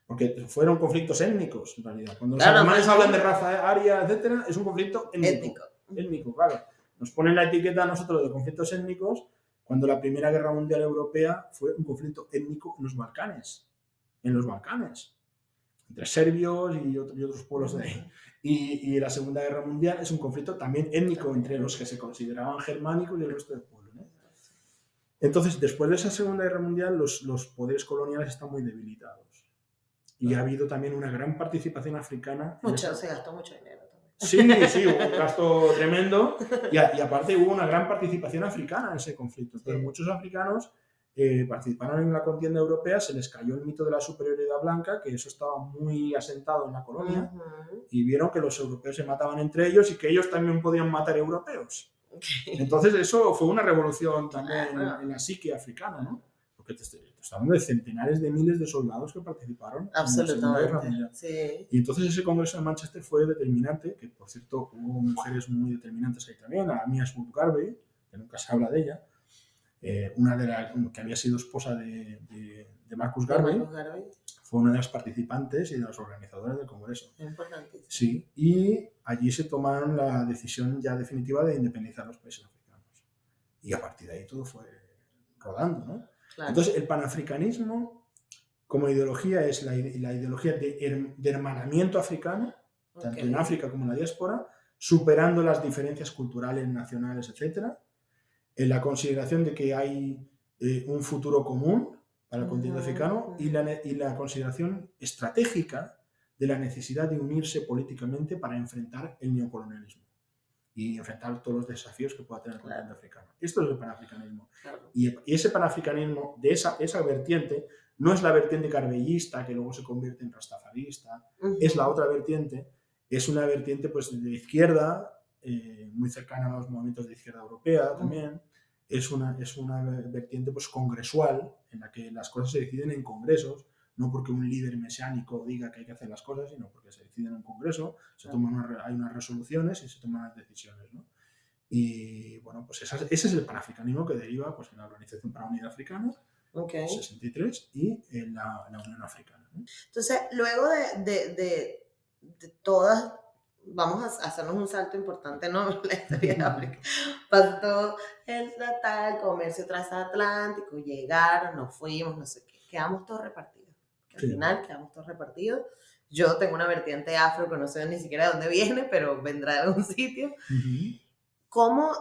porque fueron conflictos étnicos, en realidad. Cuando los alemanes hablan de raza aria, etcétera, es un conflicto étnico, claro. Nos ponen la etiqueta a nosotros de conflictos étnicos cuando la Primera Guerra Mundial Europea fue un conflicto étnico en los Balcanes. Entre serbios y otros pueblos de ahí. Y la Segunda Guerra Mundial es un conflicto también étnico entre los que se consideraban germánicos y el resto del pueblo, ¿no? Entonces, después de esa Segunda Guerra Mundial, los poderes coloniales están muy debilitados. Y ha habido también una gran participación africana. Se gastó mucho dinero también. Sí, hubo un gasto tremendo. Y aparte hubo una gran participación africana en ese conflicto. Entonces, muchos africanos participaron en la contienda europea, se les cayó el mito de la superioridad blanca, que eso estaba muy asentado en la colonia, y vieron que los europeos se mataban entre ellos y que ellos también podían matar europeos. Entonces eso fue una revolución también en la psique africana, ¿no? Porque te estamos hablando de centenares de miles de soldados que participaron en la Segunda Guerra Mundial. Sí. Y entonces ese congreso de Manchester fue determinante, que por cierto hubo mujeres muy determinantes ahí también, a Mia Smith Garvey, que nunca se habla de ella, una de las que había sido esposa de Marcus Garvey, fue una de las participantes y de las organizadoras del congreso. Importantísimo. Sí, y allí se tomaron la decisión ya definitiva de independizar los países africanos. Y a partir de ahí todo fue rodando, ¿no? Claro. Entonces, el panafricanismo como ideología es la ideología de hermanamiento africano, tanto en África como en la diáspora, superando las diferencias culturales, nacionales, etc. En la consideración de que hay un futuro común para el continente africano y la consideración estratégica de la necesidad de unirse políticamente para enfrentar el neocolonialismo y enfrentar todos los desafíos que pueda tener el continente africano. Esto es el panafricanismo. Claro. Y ese panafricanismo, de esa vertiente, no es la vertiente carbellista que luego se convierte en rastafarista, es la otra vertiente, es una vertiente pues, de izquierda, muy cercana a los movimientos de izquierda europea también, es una vertiente pues, congresual, en la que las cosas se deciden en congresos, no porque un líder mesiánico diga que hay que hacer las cosas, sino porque se deciden en un congreso, hay unas resoluciones y se toman las decisiones, ¿no? Y bueno, pues ese es el panafricanismo que deriva pues, en la Organización para la Unidad Africana, en 63, y en la Unión Africana, ¿no? Entonces, luego de todas, vamos a hacernos un salto importante, ¿no? En la historia de África. Pasó todo el tratado, el comercio transatlántico, llegaron, nos fuimos, no sé qué, quedamos todos repartidos. Al final quedamos todos repartidos. Yo tengo una vertiente afro que no sé ni siquiera de dónde viene, pero vendrá de algún sitio. ¿Cómo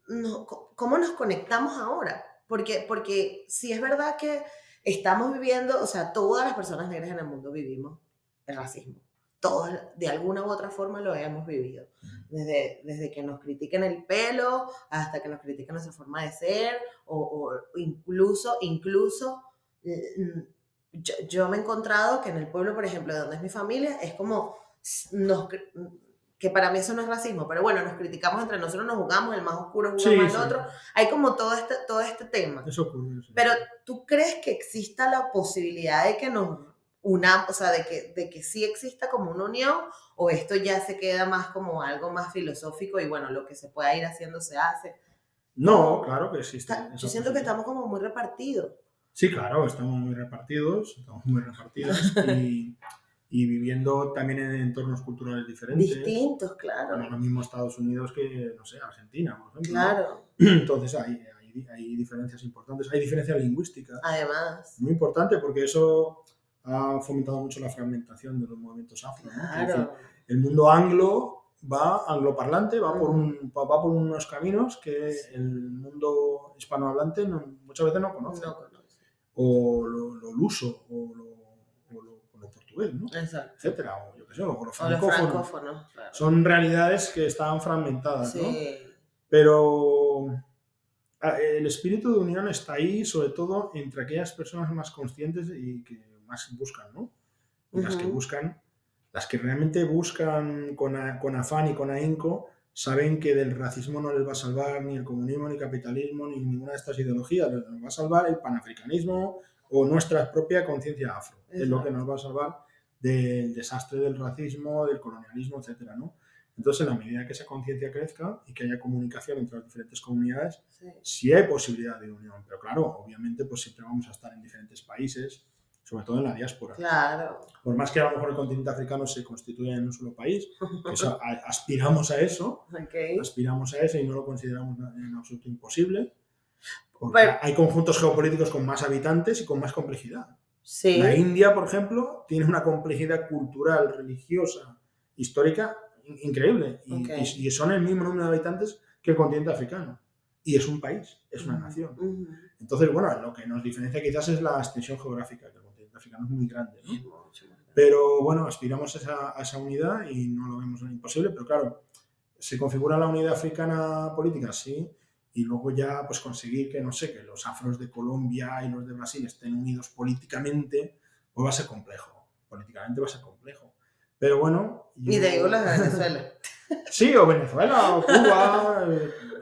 nos conectamos ahora? Porque si es verdad que estamos viviendo, o sea, todas las personas negras en el mundo vivimos el racismo. Todos, de alguna u otra forma, lo hemos vivido. Desde que nos critiquen el pelo, hasta que nos critiquen nuestra forma de ser, o incluso yo me he encontrado que en el pueblo, por ejemplo, de donde es mi familia, es como, que para mí eso no es racismo, pero bueno, nos criticamos entre nosotros, nos jugamos, el más oscuro juega más al otro. Hay como todo este tema. Eso ocurre, sí. Pero ¿tú crees que exista la posibilidad de que nos unamos, o sea, de que sí exista como una unión, o esto ya se queda más como algo más filosófico y bueno, lo que se pueda ir haciendo se hace? No, claro que existe. Yo siento que estamos como muy repartidos. Sí, claro, estamos muy repartidos y viviendo también en entornos culturales diferentes. Distintos, claro. No lo mismo Estados Unidos que, no sé, Argentina, por ejemplo. Claro. ¿No? Entonces hay diferencias importantes, hay diferencias lingüísticas. Además. Muy importante porque eso ha fomentado mucho la fragmentación de los movimientos afro, ¿no? Claro. Es decir, el mundo angloparlante va por unos caminos que el mundo hispanohablante muchas veces no conoce. O lo luso, o lo portugués, ¿no? Exacto. Etcétera, o yo qué sé, o lo francófono. Claro. Son realidades que están fragmentadas, sí. ¿no? Pero el espíritu de unión está ahí, sobre todo entre aquellas personas más conscientes y que más buscan, ¿no? Y las que realmente buscan con afán y con ahínco, saben que del racismo no les va a salvar ni el comunismo, ni el capitalismo, ni ninguna de estas ideologías. Les va a salvar el panafricanismo o nuestra propia conciencia afro. Exacto. Es lo que nos va a salvar del desastre del racismo, del colonialismo, etcétera, ¿no? Entonces, en la medida que esa conciencia crezca y que haya comunicación entre las diferentes comunidades, sí hay posibilidad de unión. Pero claro, obviamente, pues siempre vamos a estar en diferentes países, sobre todo en la diáspora. Claro. Por más que a lo mejor el continente africano se constituya en un solo país, que aspiramos a eso, aspiramos a eso y no lo consideramos en absoluto imposible, porque hay conjuntos geopolíticos con más habitantes y con más complejidad. Sí. La India, por ejemplo, tiene una complejidad cultural, religiosa, histórica increíble y son el mismo número de habitantes que el continente africano. Y es un país, es una nación. Entonces, bueno, lo que nos diferencia quizás es la extensión geográfica, que el continente africano es muy grande, ¿no? Pero bueno, aspiramos a esa unidad y no lo vemos imposible, pero claro, ¿se configura la unidad africana política? Sí, y luego ya pues conseguir que, no sé, que los afros de Colombia y los de Brasil estén unidos políticamente, pues va a ser complejo. Políticamente va a ser complejo. Pero bueno... Y te digo los de Venezuela. Sí, o Venezuela, o Cuba,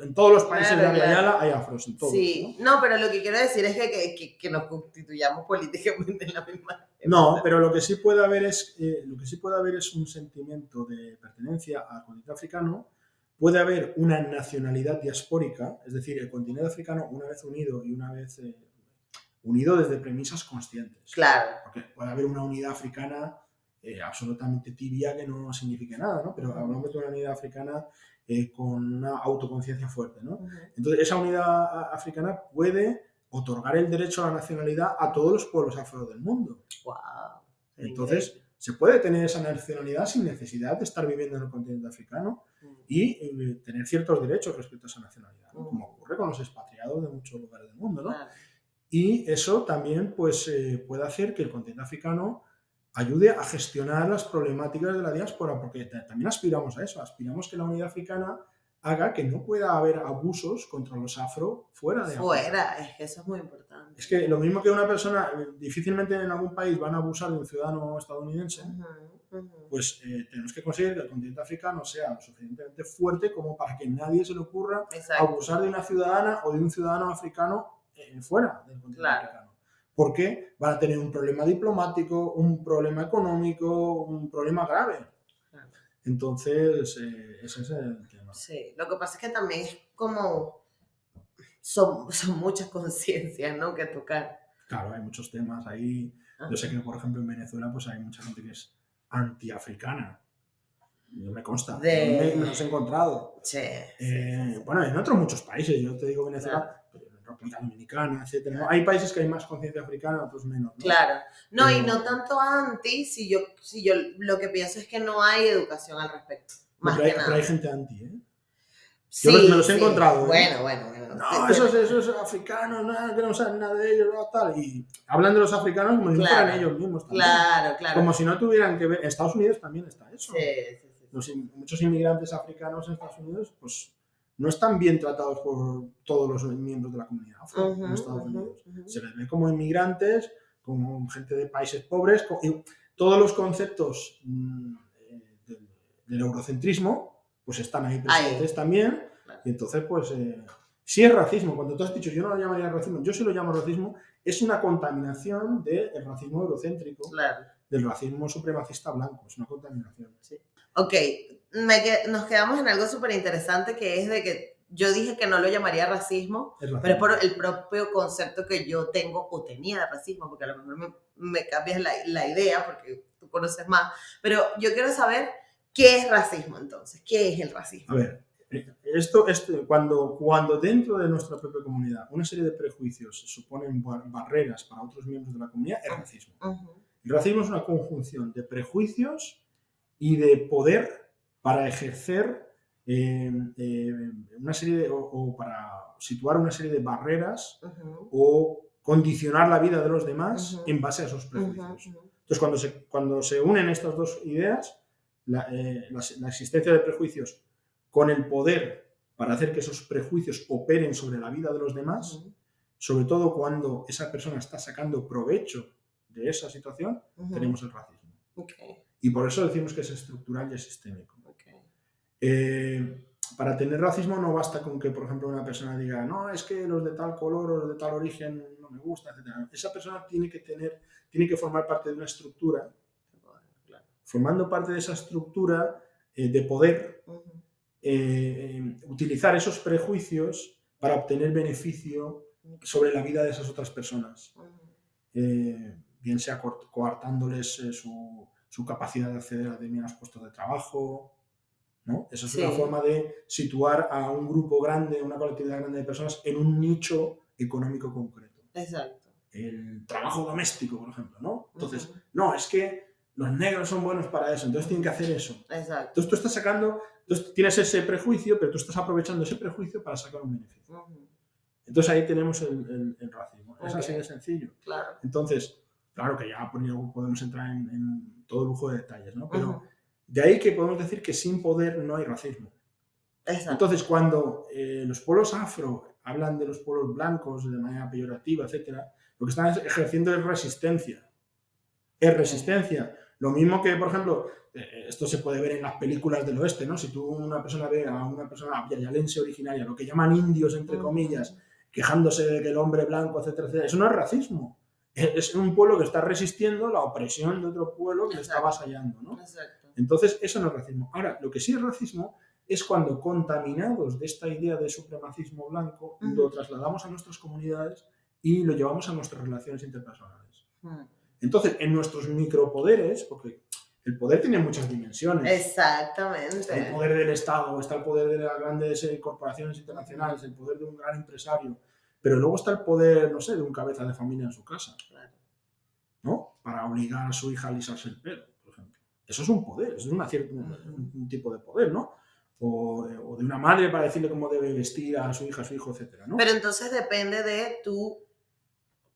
en todos los países Claro, de Ayala hay afros, en todos. Sí, no, pero lo que quiero decir es que nos constituyamos políticamente en la misma... No, pero lo que sí puede haber es, un sentimiento de pertenencia al continente africano. Puede haber una nacionalidad diaspórica, es decir, el continente africano una vez unido y una vez unido desde premisas conscientes. Claro. Porque puede haber una unidad africana absolutamente tibia que no signifique nada, ¿no? Pero hablamos de una unidad africana con una autoconciencia fuerte, ¿no? Entonces, esa unidad africana puede otorgar el derecho a la nacionalidad a todos los pueblos afro del mundo. Wow. Entonces, se puede tener esa nacionalidad sin necesidad de estar viviendo en el continente africano y tener ciertos derechos respecto a esa nacionalidad, ¿no? Como ocurre con los expatriados de muchos lugares del mundo, ¿no? Claro. Y eso también pues, puede hacer que el continente africano ayude a gestionar las problemáticas de la diáspora, porque también aspiramos a eso, aspiramos que la unidad africana haga que no pueda haber abusos contra los afro fuera de África. Fuera, es que eso es muy importante. Es que lo mismo que una persona, difícilmente en algún país van a abusar de un ciudadano estadounidense, pues tenemos que conseguir que el continente africano sea lo suficientemente fuerte como para que nadie se le ocurra abusar de una ciudadana o de un ciudadano africano fuera del continente africano. Porque van a tener un problema diplomático, un problema económico, un problema grave. Entonces, ese es el tema. Sí, lo que pasa es que también es como... Son muchas conciencias, ¿no?, que tocar. Claro, hay muchos temas ahí. Yo sé que, por ejemplo, en Venezuela pues hay mucha gente que es antiafricana. Yo me consta. Me los he encontrado. Sí, Bueno, en otros muchos países. Yo te digo Venezuela... República Dominicana, etc. ¿no? Hay países que hay más conciencia africana, otros menos, ¿no? Claro. No, pero... y no tanto anti, si yo lo que pienso es que no hay educación al respecto. Más pero, que nada. Pero hay gente anti, ¿eh? Sí, yo me los he encontrado. Bueno. No, esos africanos, no queremos saber nada de ellos, tal. Y hablan de los africanos como si fueran ellos mismos también. Claro. Como si no tuvieran que ver. En Estados Unidos también está eso. Sí. Muchos inmigrantes africanos en Estados Unidos, pues no están bien tratados por todos los miembros de la comunidad afro en Estados Unidos. Se les ve como inmigrantes, como gente de países pobres, y todos los conceptos del eurocentrismo pues están ahí presentes también. Claro. Y entonces, pues, sí es racismo. Cuando tú has dicho, yo no lo llamaría racismo, yo sí lo llamo racismo, es una contaminación del racismo eurocéntrico, del racismo supremacista blanco. Es una contaminación. Sí. Ok, nos quedamos en algo súper interesante, que es de que yo dije que no lo llamaría racismo, pero es por el propio concepto que yo tengo o tenía de racismo, porque a lo mejor me cambias la idea porque tú conoces más, pero yo quiero saber qué es racismo entonces, qué es el racismo. A ver, esto cuando dentro de nuestra propia comunidad una serie de prejuicios suponen barreras para otros miembros de la comunidad, es racismo. El racismo es una conjunción de prejuicios y de poder para ejercer una serie o para situar una serie de barreras o condicionar la vida de los demás en base a esos prejuicios. Entonces, cuando se unen estas dos ideas, la existencia de prejuicios con el poder para hacer que esos prejuicios operen sobre la vida de los demás, sobre todo cuando esa persona está sacando provecho de esa situación, tenemos el racismo. Y por eso decimos que es estructural y es sistémico. Para tener racismo no basta con que, por ejemplo, una persona diga, no, es que los de tal color o los de tal origen no me gusta, etc. Esa persona tiene que formar parte de una estructura. Formando parte de esa estructura de poder, utilizar esos prejuicios para obtener beneficio sobre la vida de esas otras personas. Bien sea coartándoles su capacidad de acceder a determinados puestos de trabajo, ¿no? Esa es una forma de situar a un grupo grande, una colectividad grande de personas en un nicho económico concreto. Exacto. El trabajo doméstico, por ejemplo, ¿no? Entonces, no, es que los negros son buenos para eso, entonces tienen que hacer eso. Exacto. Entonces tú estás entonces tienes ese prejuicio, pero tú estás aprovechando ese prejuicio para sacar un beneficio. Entonces ahí tenemos el racismo. Es así de sencillo. Claro. Entonces, claro que ya podemos entrar en todo lujo de detalles, ¿no? Pero de ahí que podemos decir que sin poder no hay racismo. Exacto. Entonces, cuando los pueblos afro hablan de los pueblos blancos de manera peyorativa, etcétera, lo que están ejerciendo es resistencia. Es resistencia. Lo mismo que, por ejemplo, esto se puede ver en las películas del oeste, ¿no? Si tú una persona ve a una persona yayalense originaria, lo que llaman indios, entre comillas, quejándose de que el hombre blanco, etcétera, etcétera, eso no es racismo. Es un pueblo que está resistiendo la opresión de otro pueblo que le está avasallando, ¿no? Exacto. Entonces, eso no es racismo. Ahora, lo que sí es racismo es cuando, contaminados de esta idea de supremacismo blanco, lo trasladamos a nuestras comunidades y lo llevamos a nuestras relaciones interpersonales. Entonces, en nuestros micropoderes, porque el poder tiene muchas dimensiones. Exactamente. Está el poder del Estado, está el poder de las grandes corporaciones internacionales, el poder de un gran empresario, pero luego está el poder, no sé, de un cabeza de familia en su casa, ¿no? Para obligar a su hija a alisarse el pelo, por ejemplo. Eso es un poder, eso es un tipo de poder, ¿no? O de una madre para decirle cómo debe vestir a su hija, a su hijo, etcétera, ¿no? Pero entonces depende de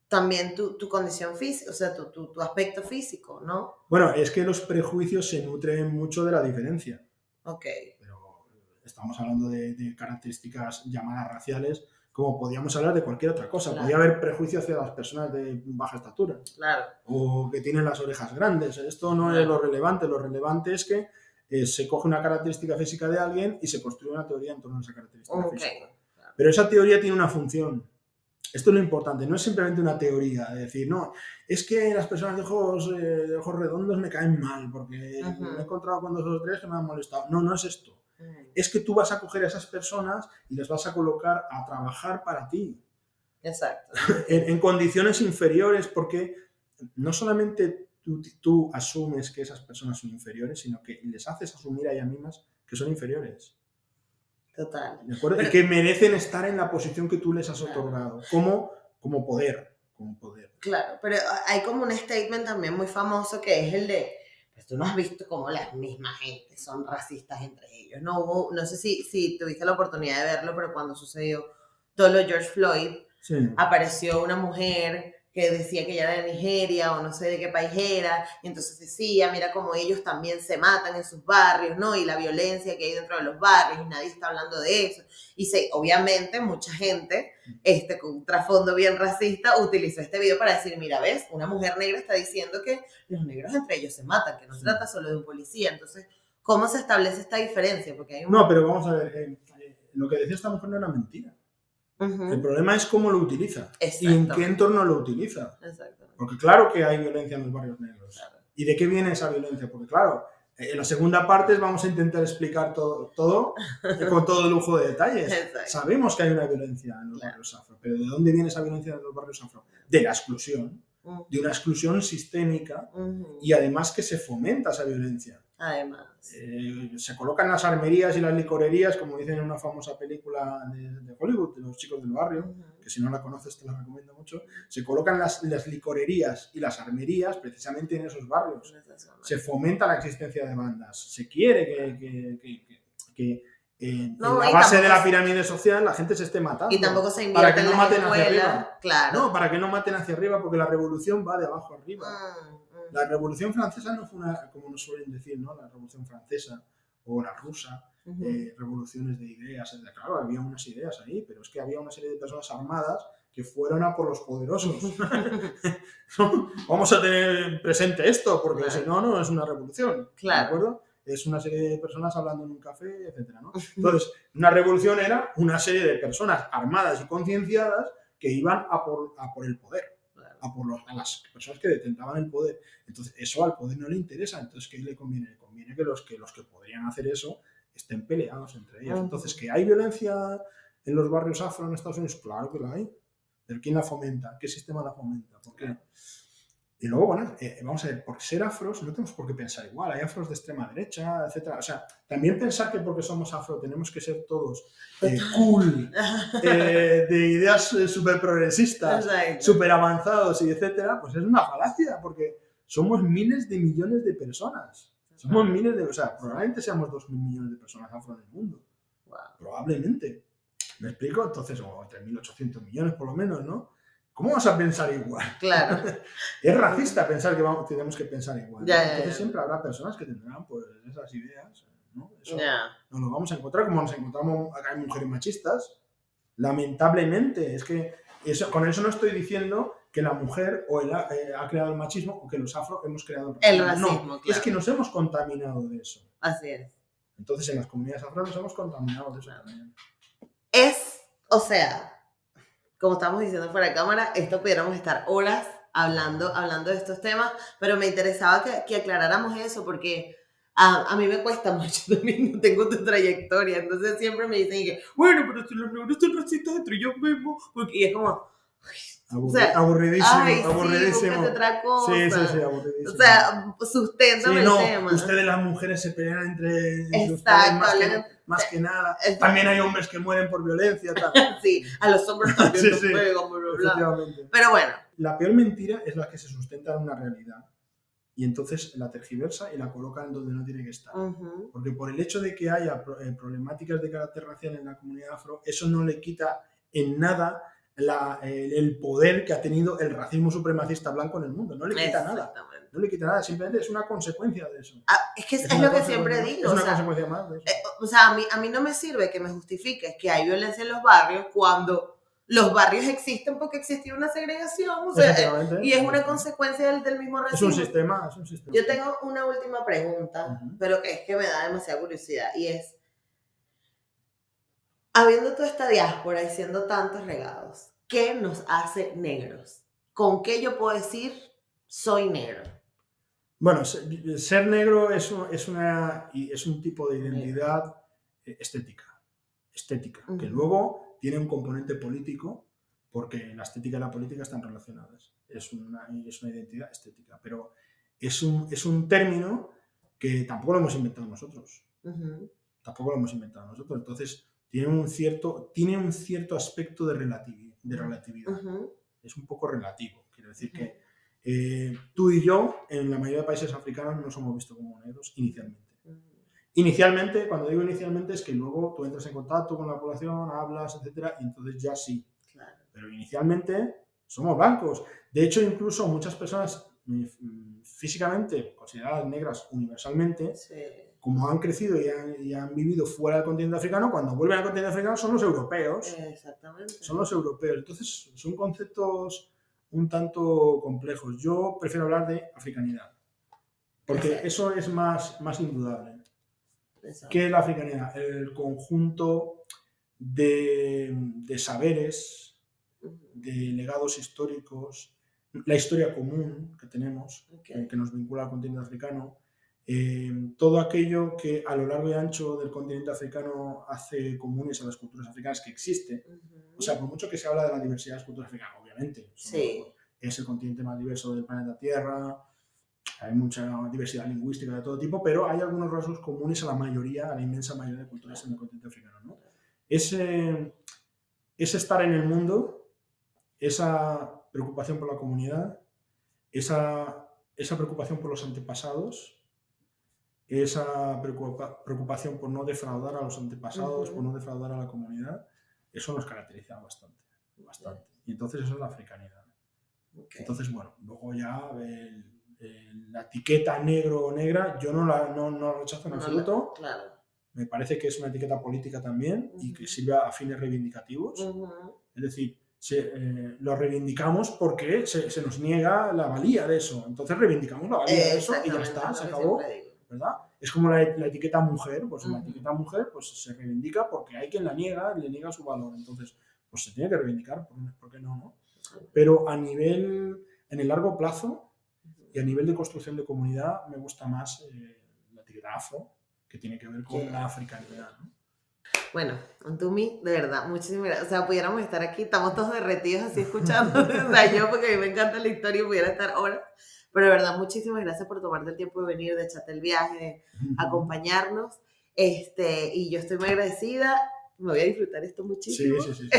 también tu condición física, o sea, tu aspecto físico, ¿no? Bueno, es que los prejuicios se nutren mucho de la diferencia. Ok. Pero estamos hablando de características llamadas raciales, como podíamos hablar de cualquier otra cosa. Claro. Podía haber prejuicio hacia las personas de baja estatura. Claro. O que tienen las orejas grandes. Esto no es lo relevante. Lo relevante es que se coge una característica física de alguien y se construye una teoría en torno a esa característica física. Claro. Pero esa teoría tiene una función. Esto es lo importante, no es simplemente una teoría, de decir, no, es que las personas de ojos redondos me caen mal, porque me he encontrado con 2 o 3 que me han molestado. No, no es esto. Es que tú vas a coger a esas personas y les vas a colocar a trabajar para ti. Exacto. En condiciones inferiores, porque no solamente tú asumes que esas personas son inferiores, sino que les haces asumir a ellas mismas que son inferiores. Total. ¿De acuerdo? Pero, y que merecen estar en la posición que tú les has otorgado, como poder. Claro, pero hay como un statement también muy famoso que es el de, pues tú no has visto cómo las mismas gentes son racistas entre ellos. No sé si tuviste la oportunidad de verlo, pero cuando sucedió todo lo de George Floyd, apareció una mujer que decía que ella era de Nigeria o no sé de qué país era, y entonces decía, mira cómo ellos también se matan en sus barrios, ¿no? Y la violencia que hay dentro de los barrios, y nadie está hablando de eso. Y obviamente mucha gente, con un trasfondo bien racista, utilizó este video para decir, mira, ¿ves? Una mujer negra está diciendo que los negros entre ellos se matan, que no se trata solo de un policía. Entonces, ¿cómo se establece esta diferencia? Porque hay No, pero vamos a ver, lo que decía esta mujer no era mentira. El problema es cómo lo utiliza y en qué entorno lo utiliza. Porque claro que hay violencia en los barrios negros. Claro. ¿Y de qué viene esa violencia? Porque claro, en la segunda parte vamos a intentar explicar todo con todo lujo de detalles. Exacto. Sabemos que hay una violencia en los barrios afro, pero ¿de dónde viene esa violencia en los barrios afro? De la exclusión, de una exclusión sistémica y además que se fomenta esa violencia. Además. Se colocan las armerías y las licorerías, como dicen en una famosa película de Hollywood, de los chicos del barrio, que si no la conoces te la recomiendo mucho. Se colocan las licorerías y las armerías precisamente en esos barrios. Se fomenta la existencia de bandas. Se quiere que en la base de la pirámide social la gente se esté matando. Y tampoco se invierte para que no maten hacia arriba. Claro. No, para que no maten hacia arriba, porque la revolución va de abajo arriba. La Revolución Francesa no fue una, como nos suelen decir, ¿no? La Revolución Francesa o la rusa, revoluciones de ideas. Claro, había unas ideas ahí, pero es que había una serie de personas armadas que fueron a por los poderosos. Vamos a tener presente esto, porque si no, no es una revolución. Claro. ¿De acuerdo? Es una serie de personas hablando en un café, etcétera, ¿no? Entonces, una revolución era una serie de personas armadas y concienciadas que iban a por el poder. A las personas que detentaban el poder. Entonces, eso al poder no le interesa. Entonces, ¿qué le conviene? Le conviene que los que podrían hacer eso estén peleados entre ellos. Entonces, ¿que hay violencia en los barrios afro en Estados Unidos? Claro que la hay. ¿Pero quién la fomenta? ¿Qué sistema la fomenta? ¿Por qué? Y luego, bueno, vamos a ver, por ser afros no tenemos por qué pensar igual. Hay afros de extrema derecha, etcétera. O sea, también pensar que porque somos afro tenemos que ser todos cool, de ideas súper progresistas, súper avanzados y etcétera, pues es una falacia, porque somos miles de millones de personas. Somos miles de... O sea, probablemente seamos 2.000 millones de personas afro en el mundo. Wow. Probablemente. ¿Me explico? Entonces, o 3.800 millones por lo menos, ¿no? ¿Cómo vas a pensar igual? Claro. Es racista pensar que tenemos que pensar igual. Entonces siempre habrá personas que tendrán pues esas ideas, ¿no? Eso nos lo vamos a encontrar, como nos encontramos acá hay mujeres machistas, Lamentablemente, es que con eso no estoy diciendo que la mujer ha creado el machismo o que los afro hemos creado el racismo. No, claro. Es que nos hemos contaminado de eso. Así es. Entonces, en las comunidades afro nos hemos contaminado de eso también. O sea, como estamos diciendo fuera de cámara, esto pudiéramos estar horas hablando de estos temas, pero me interesaba que aclaráramos eso porque a mí me cuesta mucho, también no tengo tu trayectoria, entonces siempre me dicen que, bueno, pero si los negros son racistas entre ellos mismos, y es como... aburridísimo, ay, aburridísimo. Sí, búscate otra cosa. Sí, aburridísimo. O sea, sustentan el tema. Ustedes las mujeres se pelean entre exacto, ustedes más que nada. También hay hombres que mueren por violencia. Tal. sí, a los hombres también nos pegan, bla. Pero bueno. La peor mentira es la que se sustenta en una realidad y entonces la tergiversa y la coloca en donde no tiene que estar. Porque por el hecho de que haya problemáticas de carácter racial en la comunidad afro, eso no le quita en nada el poder que ha tenido el racismo supremacista blanco en el mundo. No le quita nada. No le quita nada, simplemente es una consecuencia de eso. Es que es lo que siempre digo. Es una consecuencia más de eso. O sea, a mí no me sirve que me justifiques que hay violencia en los barrios cuando los barrios existen porque existía una segregación. O sea, y es una consecuencia del mismo racismo. Es un sistema. Yo tengo una última pregunta, pero que es que me da demasiada curiosidad, y es, habiendo toda esta diáspora y siendo tantos regados, ¿qué nos hace negros? ¿Con qué yo puedo decir soy negro? Bueno, ser negro es un tipo de identidad estética, que luego tiene un componente político, porque la estética y la política están relacionadas. Es una identidad estética, pero es un término que tampoco lo hemos inventado nosotros. Entonces, tiene un cierto aspecto de relatividad. Es un poco relativo. Quiero decir que tú y yo, en la mayoría de países africanos, no somos vistos como negros inicialmente. Inicialmente, cuando digo inicialmente, es que luego tú entras en contacto con la población, hablas, etcétera, y entonces ya sí. Claro. Pero inicialmente somos blancos. De hecho, incluso muchas personas físicamente consideradas negras universalmente, como han crecido y han vivido fuera del continente africano, cuando vuelven al continente africano son los europeos. Exactamente. Son los europeos. Entonces, son conceptos un tanto complejos. Yo prefiero hablar de africanidad, porque eso es más indudable. ¿Qué es la africanidad? El conjunto de saberes, de legados históricos, la historia común que tenemos, que nos vincula al continente africano, todo aquello que a lo largo y ancho del continente africano hace comunes a las culturas africanas que existe. O sea, por mucho que se habla de la diversidad de las culturas africanas, obviamente, es el continente más diverso del planeta Tierra, hay mucha diversidad lingüística de todo tipo, pero hay algunos rasgos comunes a la inmensa mayoría de culturas en el continente africano, ¿no? Ese estar en el mundo, esa preocupación por la comunidad, esa preocupación por los antepasados, esa preocupación por no defraudar a los antepasados, por no defraudar a la comunidad, eso nos caracteriza bastante. Y entonces eso es la africanidad. Entonces, bueno, luego ya la etiqueta negro o negra, yo no la rechazo en absoluto. Claro. Me parece que es una etiqueta política también y que sirve a fines reivindicativos. Es decir, lo reivindicamos porque se nos niega la valía de eso. Entonces reivindicamos la valía de eso y ya está, se acabó. ¿Verdad? Es como la etiqueta mujer, pues la etiqueta mujer pues se reivindica porque hay quien la niega, le niega su valor. Entonces, pues se tiene que reivindicar, ¿por qué no? Pero en el largo plazo y a nivel de construcción de comunidad me gusta más la etiqueta afro, que tiene que ver con la africanidad, ¿no? Bueno, Ntumi, de verdad, muchísimas gracias. O sea, pudiéramos estar aquí, estamos todos derretidos así escuchando. O sea, yo porque a mí me encanta la historia y pudiera estar horas. Pero de verdad, muchísimas gracias por tomarte el tiempo de venir, de echarte el viaje, de acompañarnos. Y yo estoy muy agradecida. Me voy a disfrutar esto muchísimo. Sí.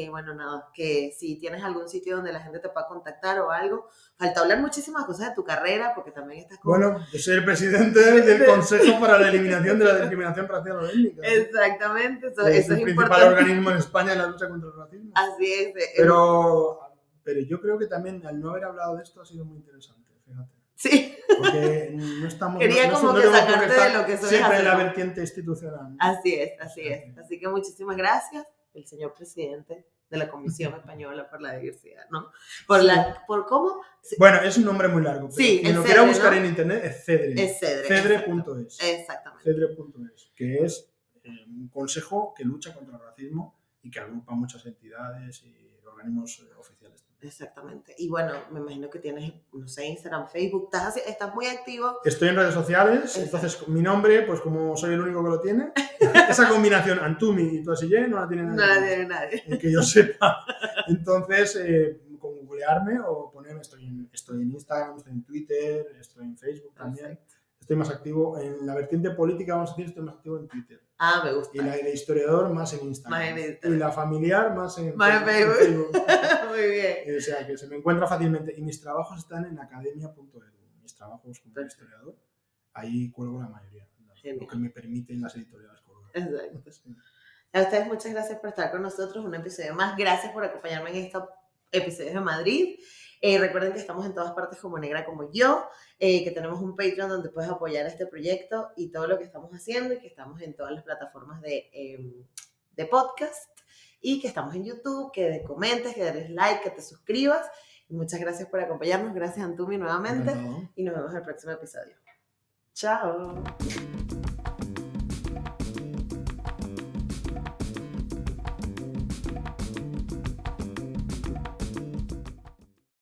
Bueno, nada, que si tienes algún sitio donde la gente te pueda contactar o algo. Falta hablar muchísimas cosas de tu carrera, porque también estás como... Bueno, yo soy el presidente del Consejo para la Eliminación de la Discriminación Racial o Étnica. Exactamente, eso es el principal organismo en España en la lucha contra el racismo. Así es. Pero yo creo que también al no haber hablado de esto ha sido muy interesante, fíjate. Sí. Porque no está estamos... Quería no, como no que tenemos por qué sacarte estar de lo que soy siempre en la hacer. vertiente institucional. Así es. Así que muchísimas gracias, el señor presidente de la Comisión Española por la Diversidad, ¿no? ¿Por cómo? Sí. Bueno, es un nombre muy largo, pero sí, quien lo quiera buscar, ¿no?, en internet es CEDRE. Es CEDRE. CEDRE.es. Exactamente. CEDRE.es, que es un consejo que lucha contra el racismo y que agrupa muchas entidades y organismos oficiales. Exactamente. Y bueno, me imagino que tienes, no sé, Instagram, Facebook, estás muy activo. Estoy en redes sociales, entonces mi nombre, pues como soy el único que lo tiene, esa combinación Antumi y Toisillé no la tiene nadie. Que yo sepa. Entonces, con googlearme o ponerme, estoy en Instagram, estoy en Twitter, estoy en Facebook también. Perfecto. Estoy más activo en la vertiente política, vamos a decir, estoy más activo en Twitter. Me gusta. Y la de historiador más en Instagram. Y la familiar más en Facebook. Muy bien. O sea, que se me encuentra fácilmente. Y mis trabajos están en academia.edu. Mis trabajos como historiador, ahí cuelgo la mayoría. Lo que me permiten las editoriales colgar. Exacto. Sí. A ustedes muchas gracias por estar con nosotros. Un episodio más. Gracias por acompañarme en estos episodios de Madrid. Recuerden que estamos en todas partes como Negra como yo, que tenemos un Patreon donde puedes apoyar este proyecto y todo lo que estamos haciendo, y que estamos en todas las plataformas de podcast, y que estamos en YouTube, que comentes, que des like, que te suscribas. Y muchas gracias por acompañarnos. Gracias, Antumi, nuevamente. Y nos vemos en el próximo episodio. Chao.